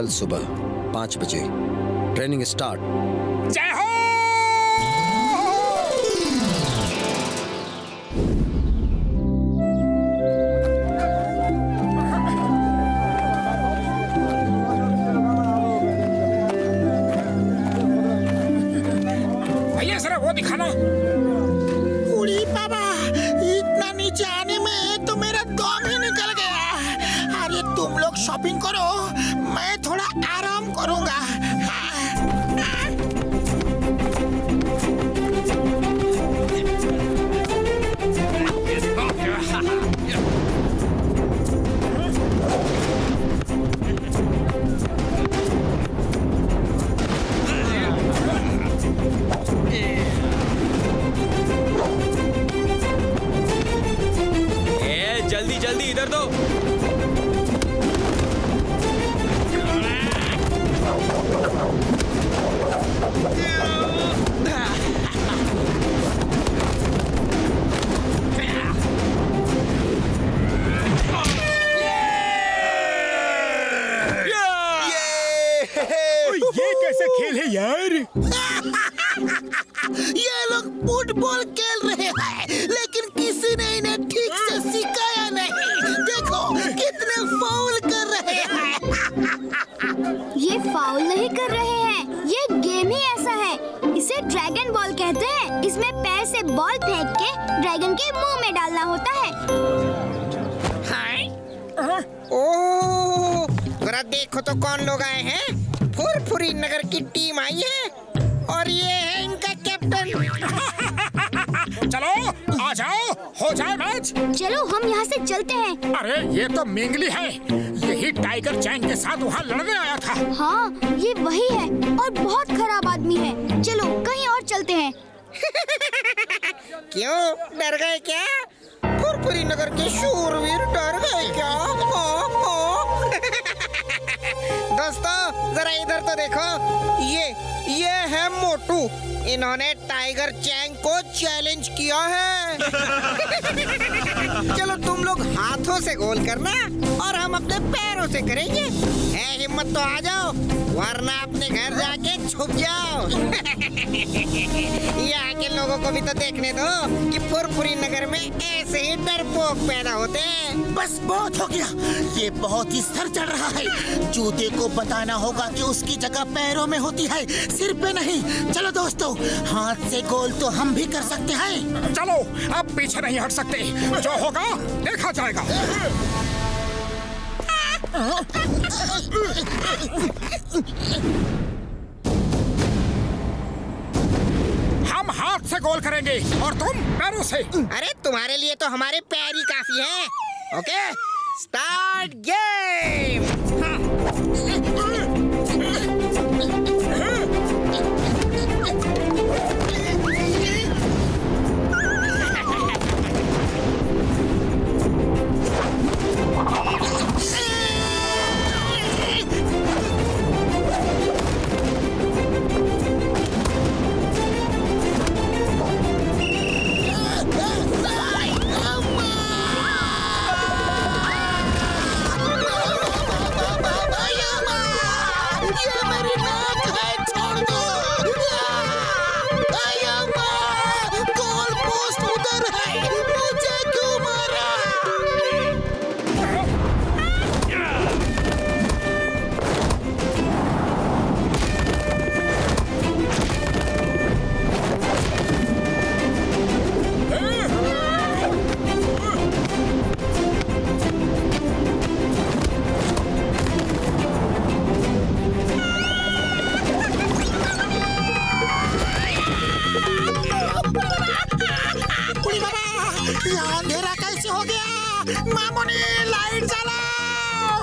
कल सुबह 5 बजे ट्रेनिंग स्टार्ट। जय हो। भैया जरा वो दिखाना। उड़ी बाबा, इतना नीचे आने में तो मेरा दम ही निकल गया। अरे तुम लोग शॉपिंग करो, मैं थोड़ा आराम करूंगा। जल्दी जल्दी इधर दो। ये कैसे खेल है यार? ये लोग फुटबॉल खेल रहे हैं, लेकिन किसी ने इन्हें ठीक से सिखाया नहीं। देखो कितने फाउल कर रहे हैं। ये फाउल नहीं कर रहे हैं, ये गेम ही ऐसा है। इसे ड्रैगन बॉल कहते हैं। इसमें पैर से बॉल फेंक के ड्रैगन के मुंह में डालना होता है। ओह, जरा देखो तो कौन लोग आए हैं। फुरफुरी नगर की टीम आई है और ये है इनका कैप्टन। चलो आ जाओ, हो जाए मैच। चलो हम यहाँ से चलते हैं। अरे ये तो मेंगली है, यही टाइगर चैंग के साथ वहाँ लड़ने आया था। हाँ, ये वही है और बहुत खराब आदमी है। चलो कहीं और चलते हैं। क्यों, डर गए क्या? फुरफुरी नगर के शूरवीर डर गए क्या? दोस्तों जरा इधर तो देखो, ये है मोटू। इन्होंने टाइगर चैंग को चैलेंज किया है। चलो तुम लोग हाथों से गोल करना और हम अपने पैरों से करेंगे। है हिम्मत तो आ जाओ, वरना अपने घर जाके छुप जाओ। यहाँ के लोगों को भी तो देखने दो कि फुरफुरी नगर में ऐसे ही डरपोक पैदा होते हैं। बस बहुत हो गया, ये बहुत ही सर चढ़ रहा है। जूते को बताना होगा कि उसकी जगह पैरों में होती है, सिर पे नहीं। चलो दोस्तों, हाथ से गोल तो हम भी कर सकते हैं। चलो अब पीछे नहीं हट सकते, जो होगा देखा जाएगा। हम हाथ से गोल करेंगे और तुम पैरों से। अरे तुम्हारे लिए तो हमारे पैर ही काफी हैं। Okay, start game. अंधेरा कैसे हो गया? मामूनी लाइट जलाओ।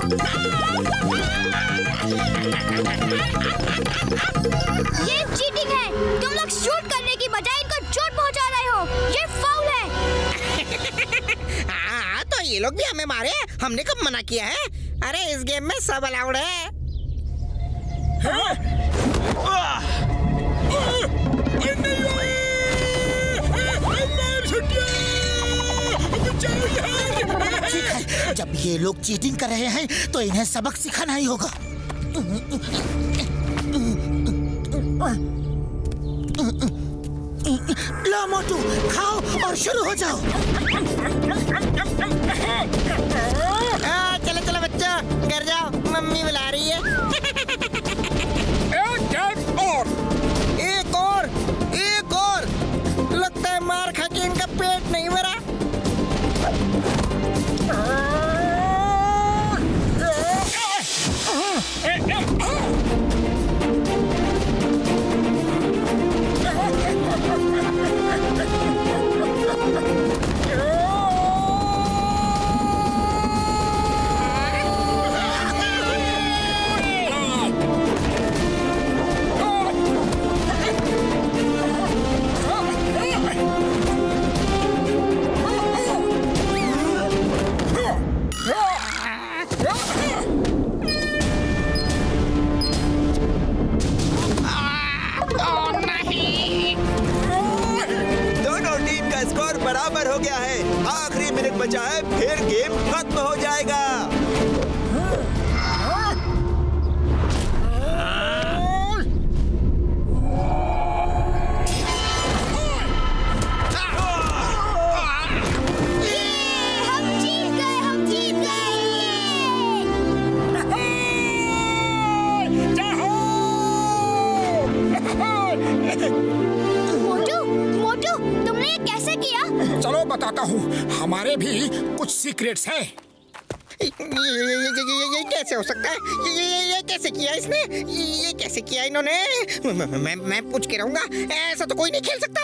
ये चीटिंग है। तुम लोग शूट करने की बजाय इनको चोट पहुंचा रहे हो। ये फाउल है। हाँ, तो ये लोग भी हमें मारे, हमने कब मना किया है? अरे इस गेम में सब अलाउड है। ठीक है, जब ये लोग चीटिंग कर रहे हैं तो इन्हें सबक सिखाना ही होगा। लो मोटू, खाओ और शुरू हो जाओ। चलो चलो बच्चा, घर जाओ, मम्मी बुला रही है। एक और। लगता है मार खा के इनका पेट नहीं भरा। दोनों टीम का स्कोर बराबर हो गया है। आखिरी मिनट बचा है, फिर गेम खत्म हो जाएगा। मोटू, तुमने ये कैसे किया? चलो बताता हूँ, हमारे भी कुछ सीक्रेट्स हैं। ये कैसे हो सकता है? ये कैसे किया इसने? ये कैसे किया इन्होंने? मैं पूछ के रहूंगा, ऐसा तो कोई नहीं खेल सकता।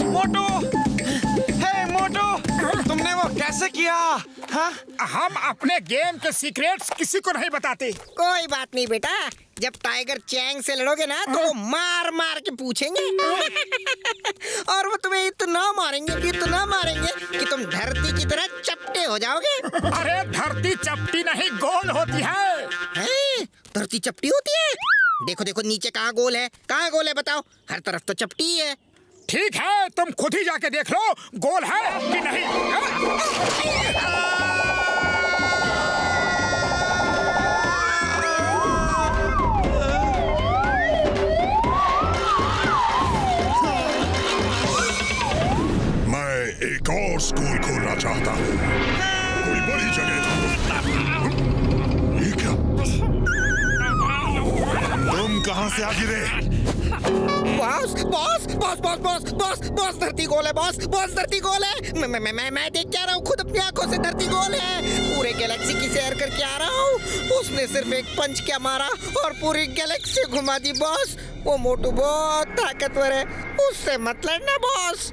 मोटू, हे मोटू, तुमने वो कैसे किया? हाँ? हम अपने गेम के सीक्रेट्स किसी को नहीं बताते। कोई बात नहीं बेटा, जब टाइगर चैंग से लड़ोगे ना तो वो मार मार के पूछेंगे। और वो तुम्हें इतना मारेंगे कि तुम धरती की तरह चपटे हो जाओगे। अरे धरती चपटी नहीं, गोल होती है। धरती चपटी होती है? देखो देखो नीचे कहाँ गोल है, कहाँ गोल है बताओ? हर तरफ तो चपटी ही है। ठीक है, तुम खुद ही जाके देख लो गोल है कि नहीं। मैं एक और स्कूल खोलना चाहता हूँ, कोई बड़ी जगह ढूंढो। ये क्या? तुम कहाँ से आ गिरे? Boss boss boss boss boss boss boss धरती गोल है। बॉस धरती गोल है। मैं देख के आ रहा हूँ, खुद अपनी आंखों से धरती गोल है। पूरे गैलेक्सी की सैर करके आ रहा हूँ। उसने सिर्फ एक पंच क्या मारा और पूरी गैलेक्सी घुमा दी बॉस। वो मोटू बहुत ताकतवर है, उससे मत लड़ना बॉस।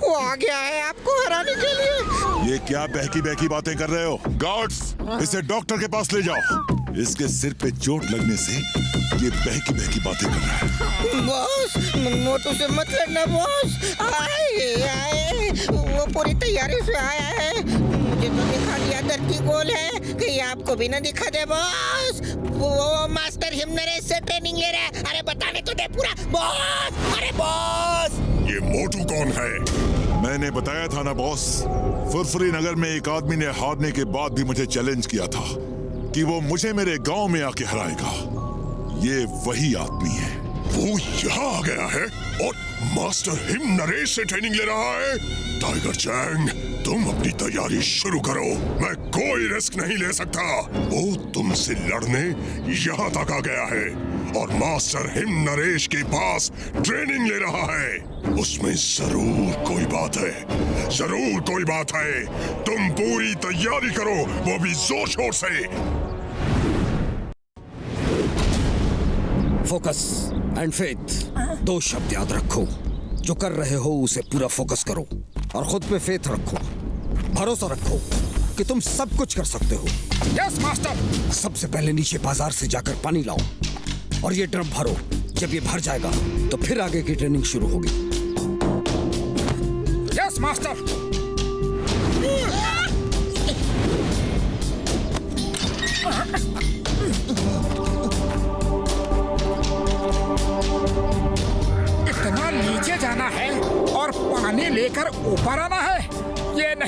वो आ गया है आपको हराने के लिए। ये क्या बहकी बहकी बातें कर रहे हो? गार्ड्स, इसे डॉक्टर के पास ले जाओ। इसके सिर पे चोट लगने से ये बहकी बहकी बातें कर रहा है। बॉस, मोटू से मत लड़ना बॉस। आए, वो पूरी तैयारी से आया है। मुझे तो दिखा दिया धरती गोल है, कहीं आपको भी ना दिखा दे बॉस। वो मास्टर हिमनरेश से ट्रेनिंग ले रहा है। अरे बताने तो दे पूरा बॉस। अरे बॉस, ये मोटू कौन है? मैंने बताया था ना बॉस, फुरफुरी नगर में एक आदमी ने हारने के बाद भी मुझे चैलेंज किया था कि वो मुझे मेरे गांव में आके हराएगा। ये वही आदमी है। वो यहाँ आ गया है और मास्टर हिम नरेश से ट्रेनिंग ले रहा है। टाइगर चैंग, तुम अपनी तैयारी शुरू करो, मैं कोई रिस्क नहीं ले सकता। वो तुमसे लड़ने यहाँ तक आ गया है और मास्टर हिम नरेश के पास ट्रेनिंग ले रहा है। उसमें जरूर कोई बात है, जरूर कोई बात है। तुम पूरी तैयारी करो, वो भी जोर शोर से। फोकस एंड फेथ, दो शब्द याद रखो। जो कर रहे हो उसे पूरा फोकस करो और खुद पे फेथ रखो, भरोसा रखो कि तुम सब कुछ कर सकते हो। Yes master. सबसे पहले नीचे बाजार से जाकर पानी लाओ और ये ड्रम भरो। जब ये भर जाएगा तो फिर आगे की ट्रेनिंग शुरू होगी। Yes master. इतना नीचे जाना है और पानी लेकर ऊपर आना है, ये नहीं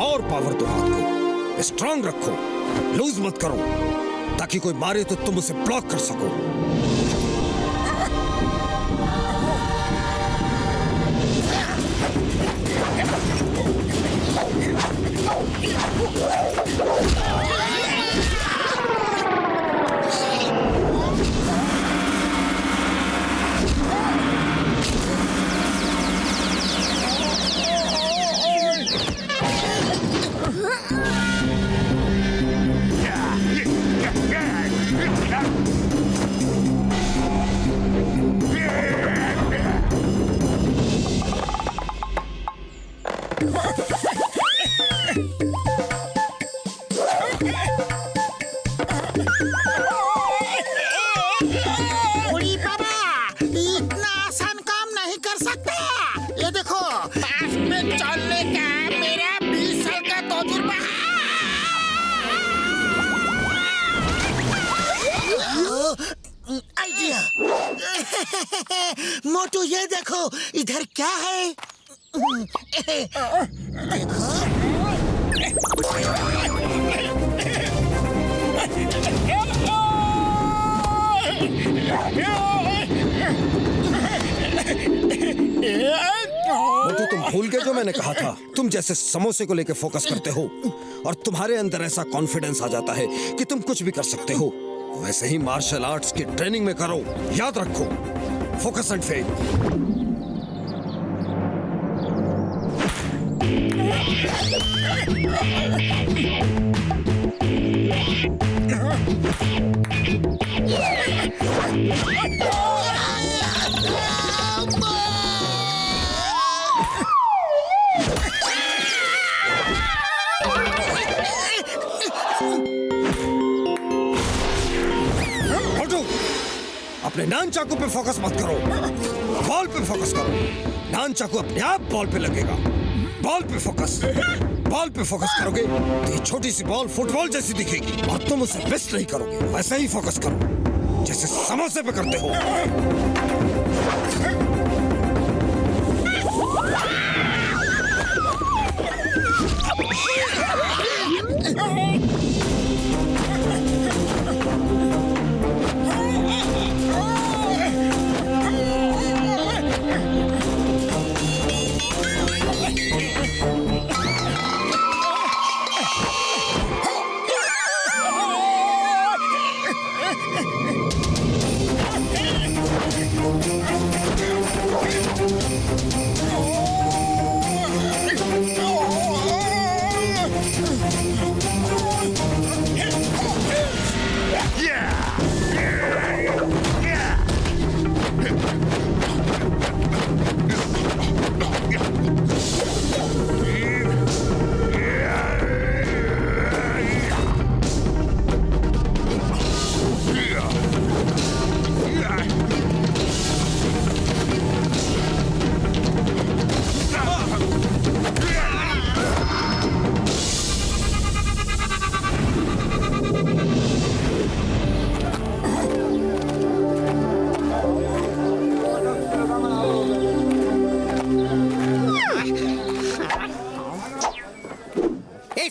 और पावर दो हाथ को, स्ट्रांग रखो, लूज मत करो, ताकि कोई मारे तो तुम उसे ब्लॉक कर सको। उड़ी बाबा, इतना आसान काम नहीं कर सकता। ये देखो, पास में चलने का मेरा 20 साल का तजुर्बा है। आइडिया। मोटू, ये देखो, इधर क्या है? देखो। मोटू, तुम भूल गए जो मैंने कहा था? तुम जैसे समोसे को लेके फोकस करते हो और तुम्हारे अंदर ऐसा कॉन्फिडेंस आ जाता है कि तुम कुछ भी कर सकते हो, वैसे ही मार्शल आर्ट्स की ट्रेनिंग में करो। याद रखो, फोकस एंड फेथ। अपने नान चाकू पे फोकस मत करो, बॉल पे फोकस करो। नान चाकू अपने आप बॉल पे लगेगा। बॉल पे फोकस। बॉल पे फोकस करोगे तो ये छोटी सी बॉल फुटबॉल जैसी दिखेगी और तुम उसे मिस नहीं करोगे। वैसे ही फोकस करो जैसे समोसे पे करते हो।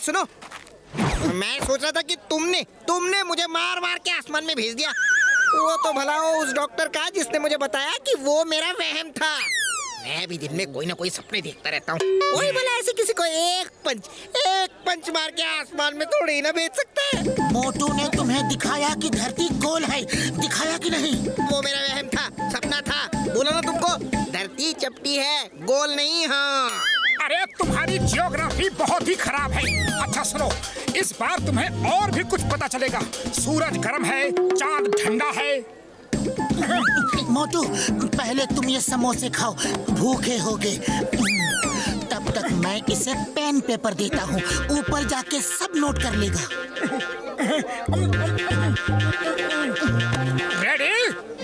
सुनो, मैं सोच रहा था कि तुमने मुझे मार मार के आसमान में भेज दिया। वो तो भला हो उस डॉक्टर का जिसने मुझे बताया कि वो मेरा वहम था। मैं भी दिन में कोई ना कोई सपने देखता रहता हूँ। कोई भला ऐसे किसी को एक पंच मार के आसमान में थोड़ी ना भेज सकता है। मोटू ने तुम्हें दिखाया कि धरती गोल है, दिखाया कि नहीं? वो मेरा वहम था, सपना था। बोला ना तुमको, धरती चपटी है, गोल नहीं। हाँ, अरे तुम्हारी जियोग्राफी बहुत ही खराब है। अच्छा सुनो, इस बार तुम्हें और भी कुछ पता चलेगा। सूरज गर्म है, चांद ठंडा है। मोटू, पहले तुम ये समोसे खाओ, भूखे होगे। तब तक मैं इसे पेन पेपर देता हूँ, ऊपर जाके सब नोट कर लेगा। रेडी,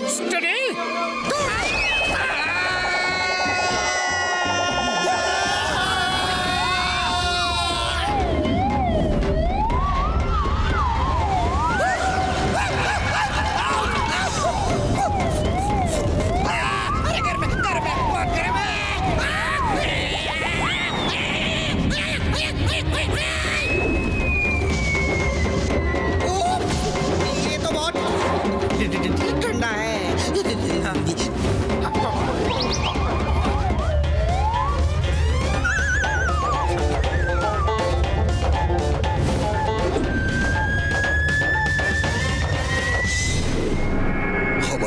स्टडी,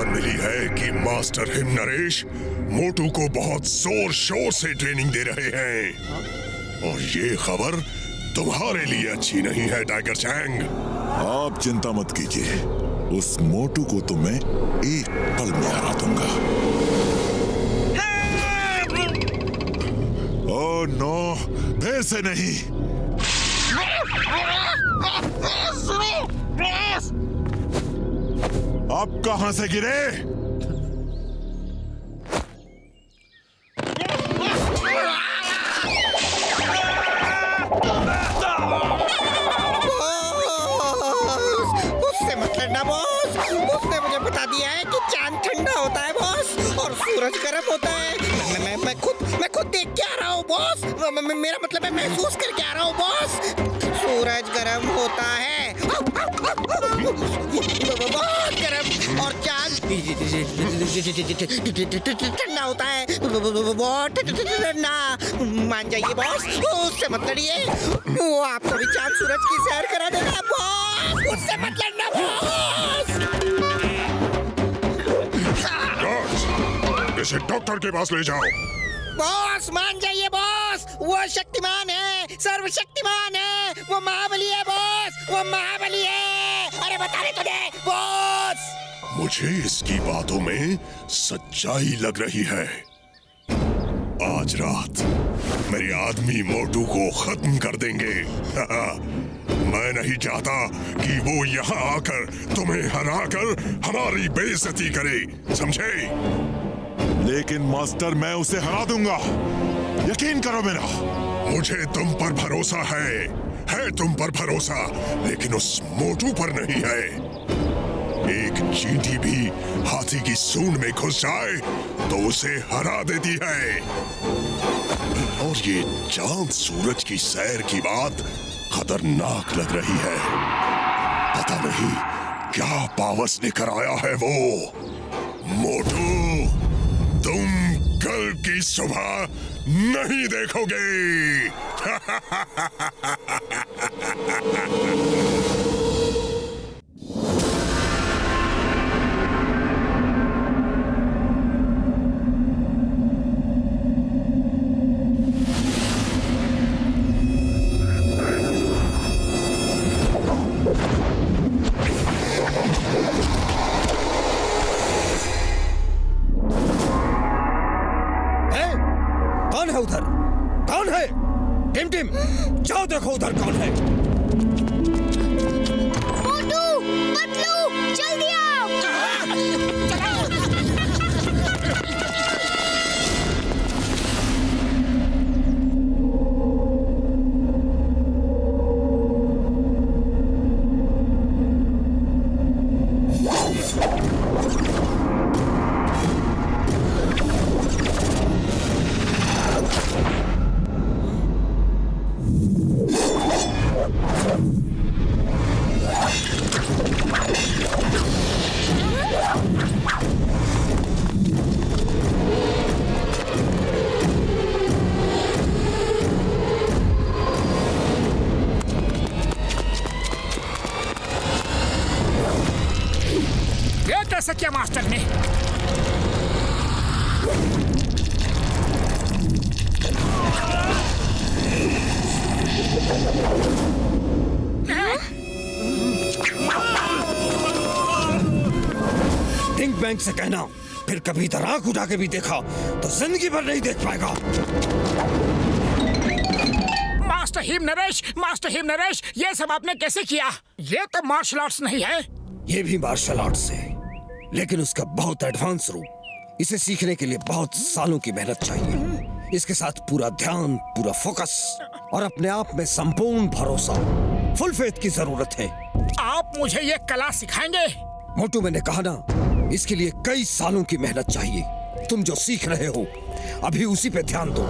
खबर मिली है कि मास्टर हिम नरेश मोटू को बहुत जोर शोर से ट्रेनिंग दे रहे हैं और ये खबर तुम्हारे लिए अच्छी नहीं है टाइगर चैंग। आप चिंता मत कीजिए, उस मोटू को तो मैं एक पल में हरा दूंगा। ओह नो, फिर से नहीं। आप कहां से गिरे? उससे मत लड़ना बॉस। उसने मुझे बता दिया है कि चांद ठंडा होता है बॉस और सूरज गर्म होता है। मैं खुद देख के आ रहा हूँ बॉस। मेरा मतलब है महसूस करके आ रहा हूँ बॉस। सूरज गर्म होता है, बहुत गर्म, और चांद ठंडा होता है, बहुत ठंडा। मान जाइए बॉस, उससे मत लड़िए। वो आपको भी चांद सूरज की सैर करा देगा बॉस। उससे मत लड़ना बॉस। इसे डॉक्टर के पास ले जाओ। बॉस मान जाइए बॉस, वो शक्तिमान है, सर्वशक्तिमान है, वो महाबली है बॉस, वो महाबली है। अरे बता रहे तुझे बॉस। मुझे इसकी बातों में सच्चाई लग रही है। आज रात मेरे आदमी मोटू को खत्म कर देंगे। मैं नहीं चाहता कि वो यहाँ आकर तुम्हें हराकर हमारी बेइज्जती करे, समझे? लेकिन मास्टर, मैं उसे हरा दूंगा, यकीन करो मेरा। मुझे तुम पर भरोसा है तुम पर भरोसा, लेकिन उस मोटू पर नहीं है। एक चींटी भी हाथी की सूंड में घुस जाए तो उसे हरा देती है। और ये चांद सूरज की सैर की बात खतरनाक लग रही है। पता नहीं क्या पावस लेकर आया है वो। मोटू, तुम कल की सुबह नहीं देखोगे। कौन है उधर? कौन है? टिम टिम, जाओ देखो उधर कौन है। मोटू, पतलू, जल्दी आओ। कैसे किया मास्टर ने? थिंक बैंक से कहना, फिर कभी इधर आंख उठा के भी देखा तो जिंदगी भर नहीं देख पाएगा। मास्टर हिम नरेश, ये सब आपने कैसे किया? ये तो मार्शल आर्ट्स नहीं है। ये भी मार्शल आर्ट्स है, लेकिन उसका बहुत एडवांस रूप। इसे सीखने के लिए बहुत सालों की मेहनत चाहिए। इसके साथ पूरा ध्यान, पूरा फोकस और अपने आप में संपूर्ण भरोसा, फुल फेथ की जरूरत है। आप मुझे ये कला सिखाएंगे? मोटू, मैंने कहा ना, इसके लिए कई सालों की मेहनत चाहिए। तुम जो सीख रहे हो अभी उसी पे ध्यान दो।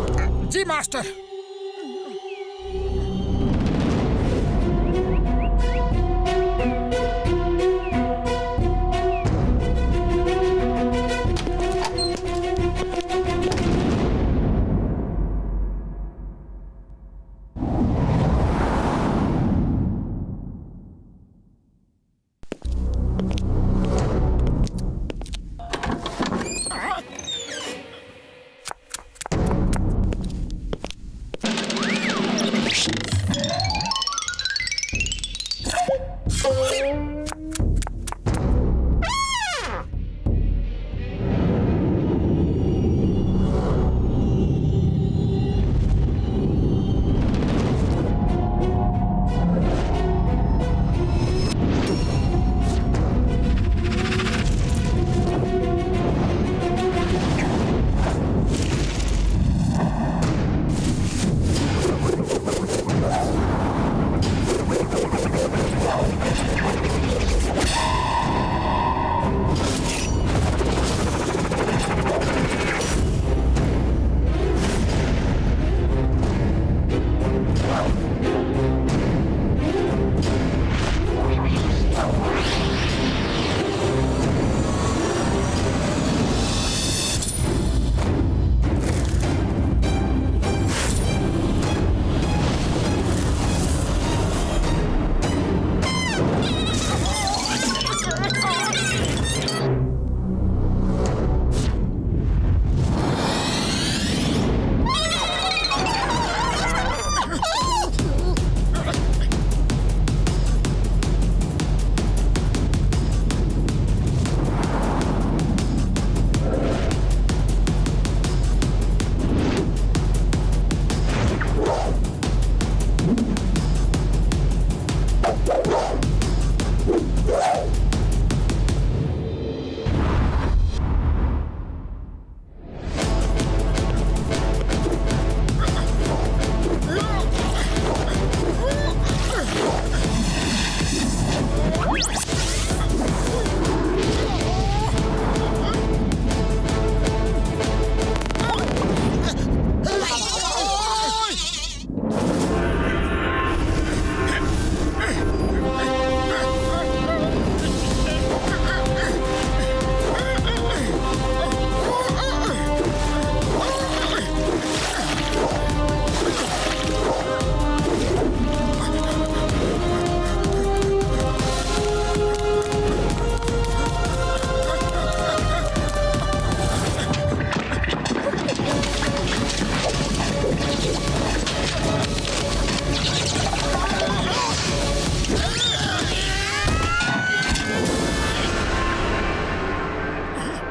जी मास्टर।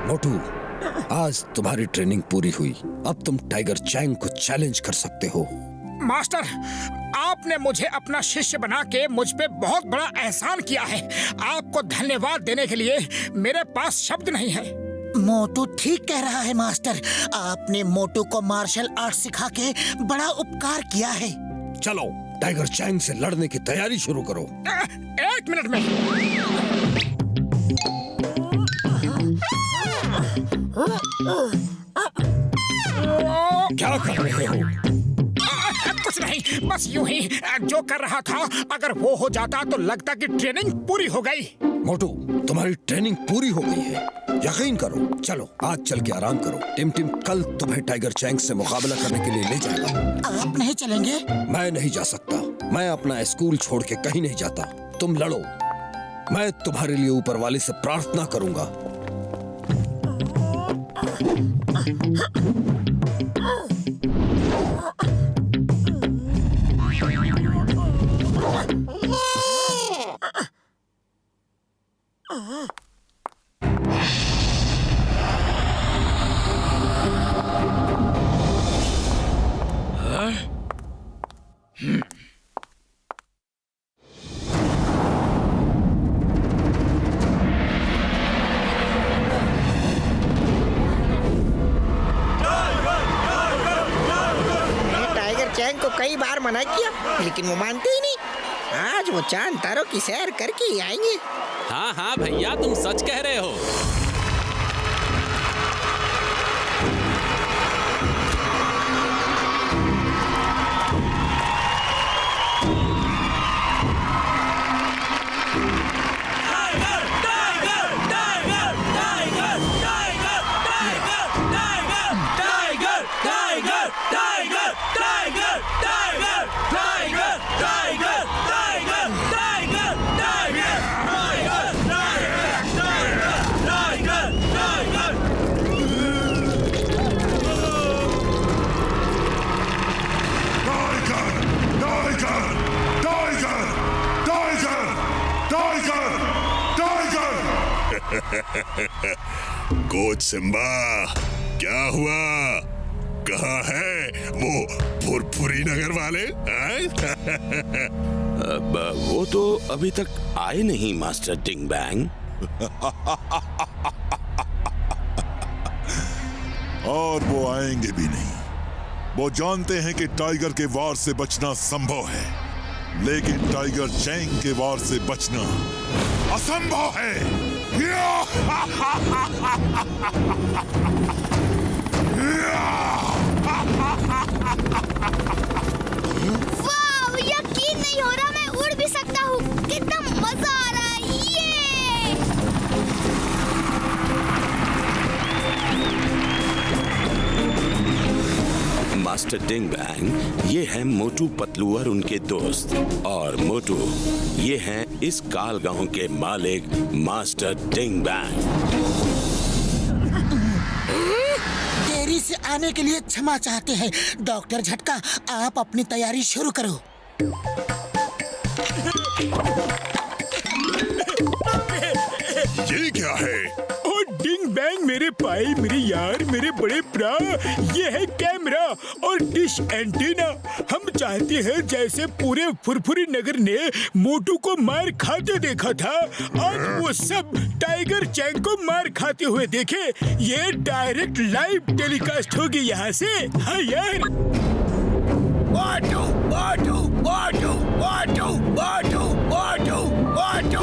मोटू, आज तुम्हारी ट्रेनिंग पूरी हुई। अब तुम टाइगर चैंग को चैलेंज कर सकते हो। मास्टर, आपने मुझे अपना शिष्य बना के मुझ पे बहुत बड़ा एहसान किया है। आपको धन्यवाद देने के लिए मेरे पास शब्द नहीं है। मोटू ठीक कह रहा है मास्टर, आपने मोटू को मार्शल आर्ट सिखा के बड़ा उपकार किया है। चलो टाइगर चैंग से लड़ने की तैयारी शुरू करो। एक मिनट में। क्या कर रहे हो? कुछ नहीं, बस यूं ही जो कर रहा था। अगर वो हो जाता तो लगता कि ट्रेनिंग पूरी हो गई। मोटू, तुम्हारी ट्रेनिंग पूरी हो गई है, यकीन करो। चलो आज चल के आराम करो। टिम टिम कल तुम्हें टाइगर चैंग से मुकाबला करने के लिए ले जाएगा। आप नहीं चलेंगे? मैं नहीं जा सकता। मैं अपना स्कूल छोड़ के कहीं नहीं जाता। तुम लड़ो, मैं तुम्हारे लिए ऊपर वाले से प्रार्थना करूंगा। चैंग को कई बार मना किया, लेकिन वो मानते ही नहीं। आज वो चांद तारों की सैर करके ही आएंगे। हाँ हाँ भैया, तुम सच कह रहे हो। कोच सिम्बा, क्या हुआ? कहाँ है वो फुरफुरी नगर वाले? अब वो तो अभी तक आए नहीं मास्टर डिंग बैंग। और वो आएंगे भी नहीं। वो जानते हैं कि टाइगर के वार से बचना संभव है, लेकिन टाइगर चैंग के वार से बचना असंभव है। वाव, यकीन नहीं हो रहा, मैं उड़ भी सकता हूँ। कितना मजा आ रहा है ये। मास्टर डिंग बैंग, ये है मोटू पतलू और उनके दोस्त। और मोटू, ये हैं इस काल गांव के मालिक मास्टर डिंग बैंग। देरी से आने के लिए क्षमा चाहते हैं। डॉक्टर झटका, आप अपनी तैयारी शुरू करो। ये क्या है? डिंग बैंग मेरे भाई, मेरे यार, मेरे बड़े भरा, ये है कैमरा और डिश एंटीना। हम चाहते हैं जैसे पूरे फुरफुरी नगर ने मोटू को मार खाते देखा था, आज वो सब टाइगर चैंग को मार खाते हुए देखे। ये डायरेक्ट लाइव टेलीकास्ट होगी यहाँ से। हाँ यार। मोटू, मोटू, मोटू, मोटू, मोटू, मोटू, मोटू।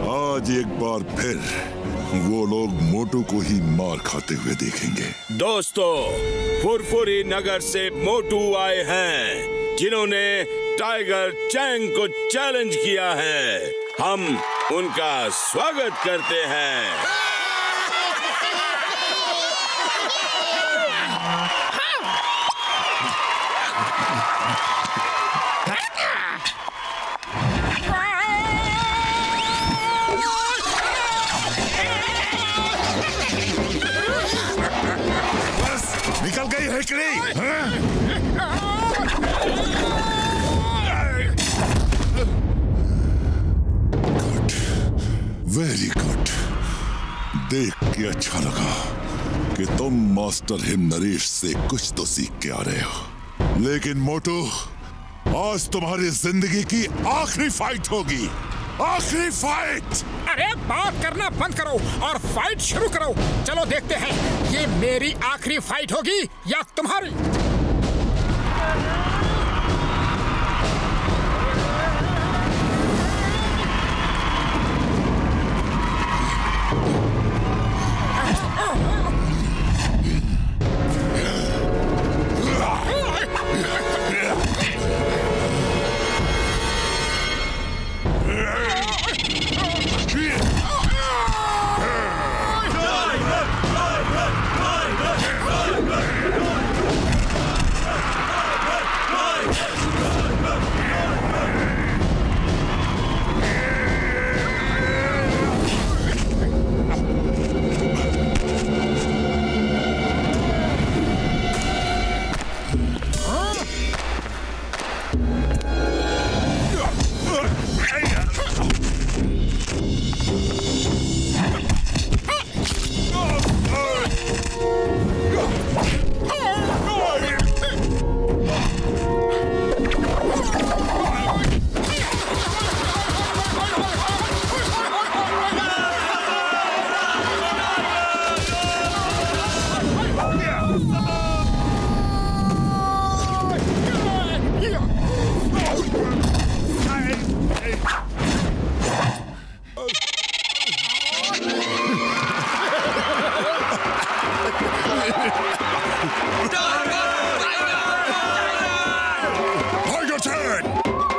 आज एक बार फिर वो लोग मोटू को ही मार खाते हुए देखेंगे। दोस्तों, फुरफुरी नगर से मोटू आए हैं, जिन्होंने टाइगर चैंग को चैलेंज किया है। हम उनका स्वागत करते हैं। निकल गई है कि नहीं? देख के अच्छा लगा कि तुम मास्टर हिम नरेश से कुछ तो सीख के आ रहे हो। लेकिन मोटू, आज तुम्हारी जिंदगी की आखिरी फाइट होगी, आखिरी फाइट। अरे बात करना बंद करो और फाइट शुरू करो। चलो देखते हैं ये मेरी आखिरी फाइट होगी या तुम्हारी।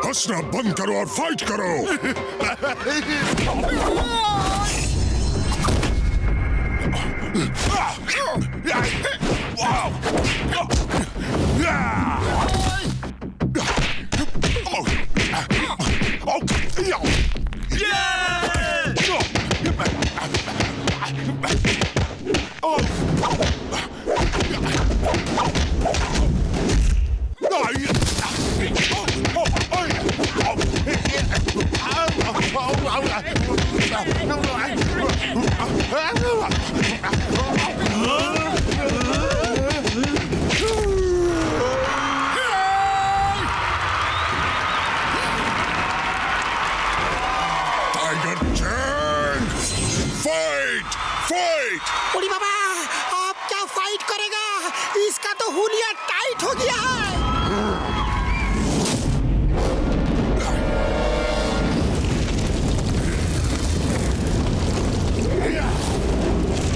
हंसना बंद करो और फाइट करो। उड़ी बाबा, आप क्या फाइट करेगा? इसका तो हुलिया टाइट हो गया है।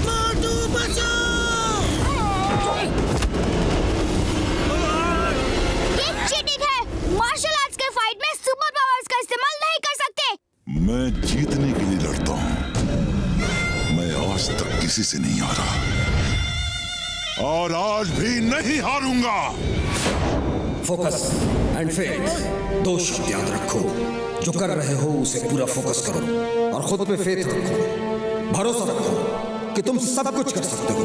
मोटू बचाओ! ये चीटिंग है। मार्शल आर्ट्स के फाइट में सुपर पावर्स का इस्तेमाल नहीं कर सकते। मैं जीतने के लिए लड़ता हूँ, आज तक किसी से नहीं हारा और आज भी नहीं हारूंगा। फोकस एंड फेथ, दो शब्द याद रखो। जो कर रहे हो उसे पूरा फोकस करो और खुद पे फेथ रखो। भरोसा रखो कि तुम सब कुछ कर सकते हो।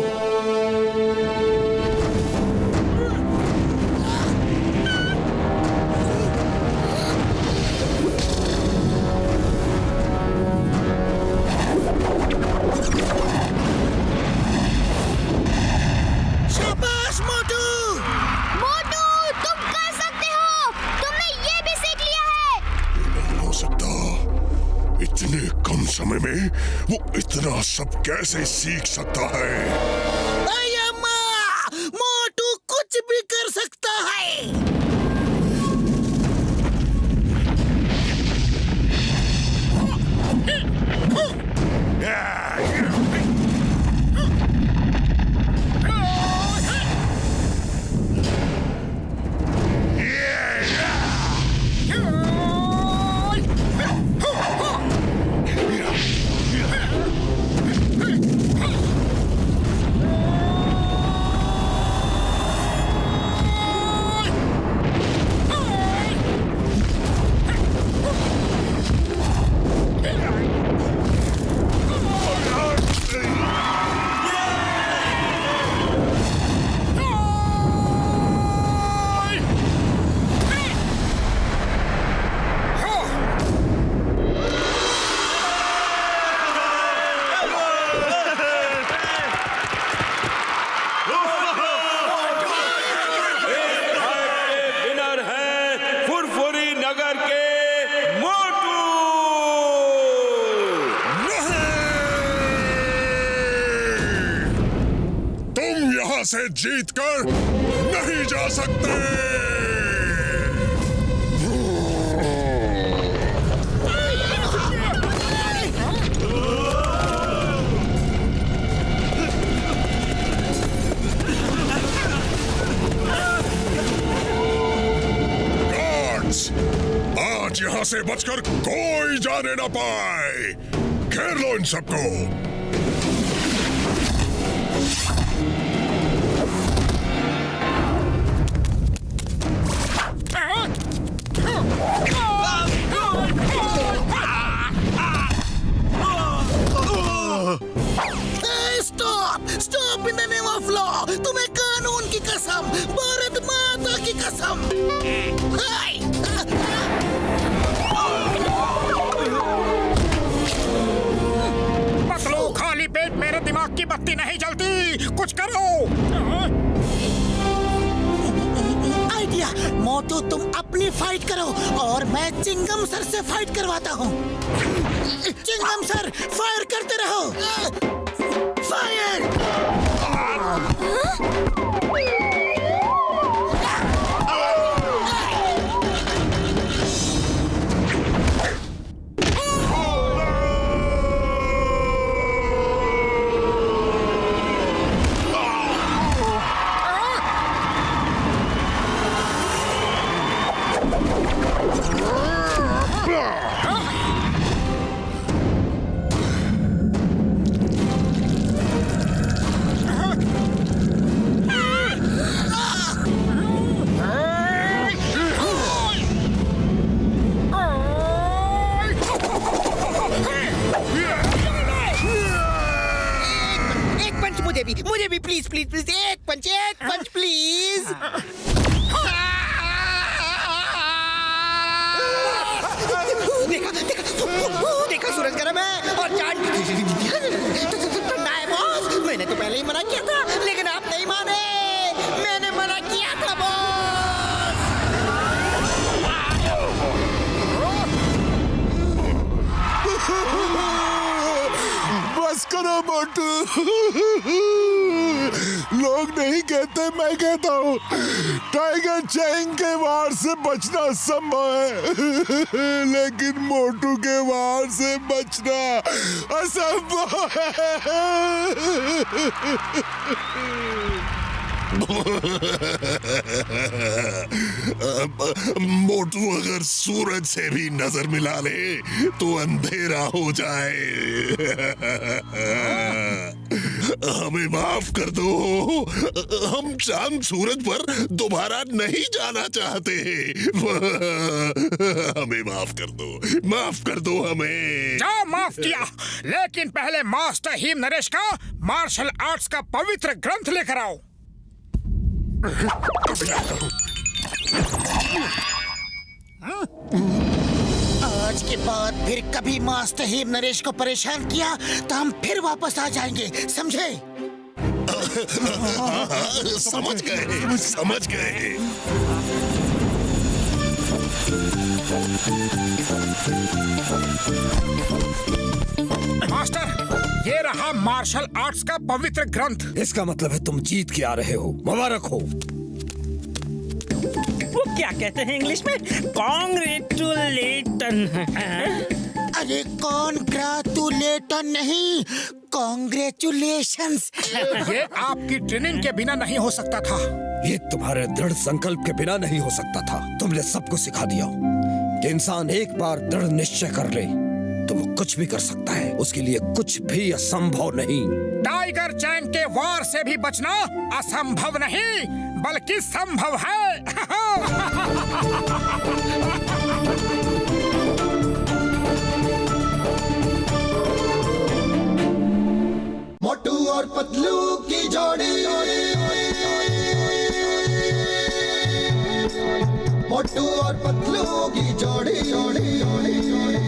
समय में वो इतना सब कैसे सीख सकता है? अम्मा, मोटू कुछ भी कर सकता है। नगर के मोटू। तुम यहाँ से जीतकर नहीं जा सकते। आज यहाँ से बचकर कोई जाने न पाए। घेर लो इन सबको। Stop stop in the name of law. तुम्हें कानून की कसम, भारत माता की कसम। पतलू, खाली पेट मेरे दिमाग की बत्ती नहीं जलती। कुछ करो। आइडिया। मोटू, तुम अपनी फाइट करो और मैं चिंगम सर से फाइट करवाता हूँ। चिंगम सर, फायर करते रहो। फायर। मुझे भी प्लीज प्लीज प्लीज एक पंच प्लीज। देखा देखा देखा, सूरज गर्म है और चांद ठंडा है बॉस। मैंने तो पहले ही मना किया था, लेकिन आप नहीं माने। मैंने मना किया था बॉस। बस करो मोटू। लोग नहीं कहते, मैं कहता हूँ। टाइगर चैंग के वार से बचना संभव है, लेकिन मोटू के वार से बचना असंभव है। मोटू अगर सूरज से भी नजर मिला ले तो अंधेरा हो जाए। हमें माफ कर दो। हम चांद सूरज पर दोबारा नहीं जाना चाहते। हमें माफ कर दो हमें। जाओ, माफ किया, लेकिन पहले मास्टर हिम नरेश का मार्शल आर्ट्स का पवित्र ग्रंथ लेकर आओ। आज के बाद फिर कभी मास्टर हिम नरेश को परेशान किया तो हम फिर वापस आ जाएंगे, समझे? समझ गए। मास्टर, ये रहा मार्शल आर्ट्स का पवित्र ग्रंथ। इसका मतलब है तुम जीत के आ रहे हो। मुबारक हो। वो क्या कहते हैं इंग्लिश में? कॉन्ग्रेचुलेटन। अरे कॉन्ग्रेचुलेटन नहीं, कॉन्ग्रेचुलेशंस। ये आपकी ट्रेनिंग के बिना नहीं हो सकता था। ये तुम्हारे दृढ़ संकल्प के बिना नहीं हो सकता था। तुमने सबको सिखा दिया कि इंसान एक बार दृढ़ निश्चय कर ले तो वो कुछ भी कर सकता है। उसके लिए कुछ भी असंभव नहीं। टाइगर चैंग के वार से भी बचना असंभव नहीं बल्कि संभव है। मोटू और पतलू की जोड़ी, मोटू और पतलू की जोड़ी, जोड़ी जोड़ी जोड़ी जोड़ी।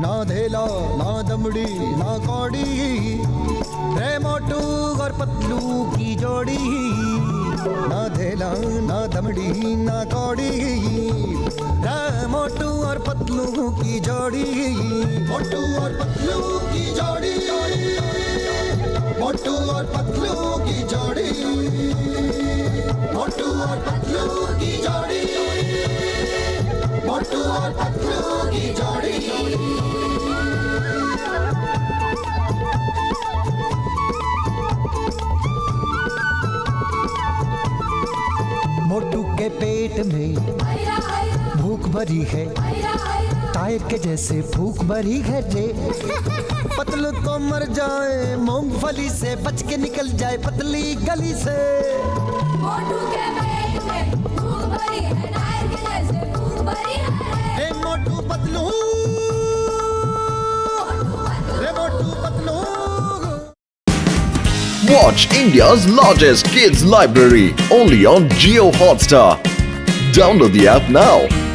ना धेला ना दमड़ी ना कौड़ी, रे मोटू और पतलू की जोड़ी। ना धेला ना दमड़ी ना कौड़ी, रे मोटू और पतलू की जोड़ी। मोटू और पतलू की जोड़ी, मोटू और पतलू की जोड़ी, मोटू और पतलू की जोड़ी, मोटू और पतलू की जोड़ी। मोटू के पेट में भूख भरी है, टायर के जैसे भूख भरी है रे। पतलू तो मर जाए मूंगफली से, बच के निकल जाए पतली गली से। मोटू के पेट में भूख भरी है, टायर के जैसे भूख भरी है रे। मोटू पतलू, रे Motu Patlu. Watch India's largest kids library only on Jio Hotstar. Download the app now.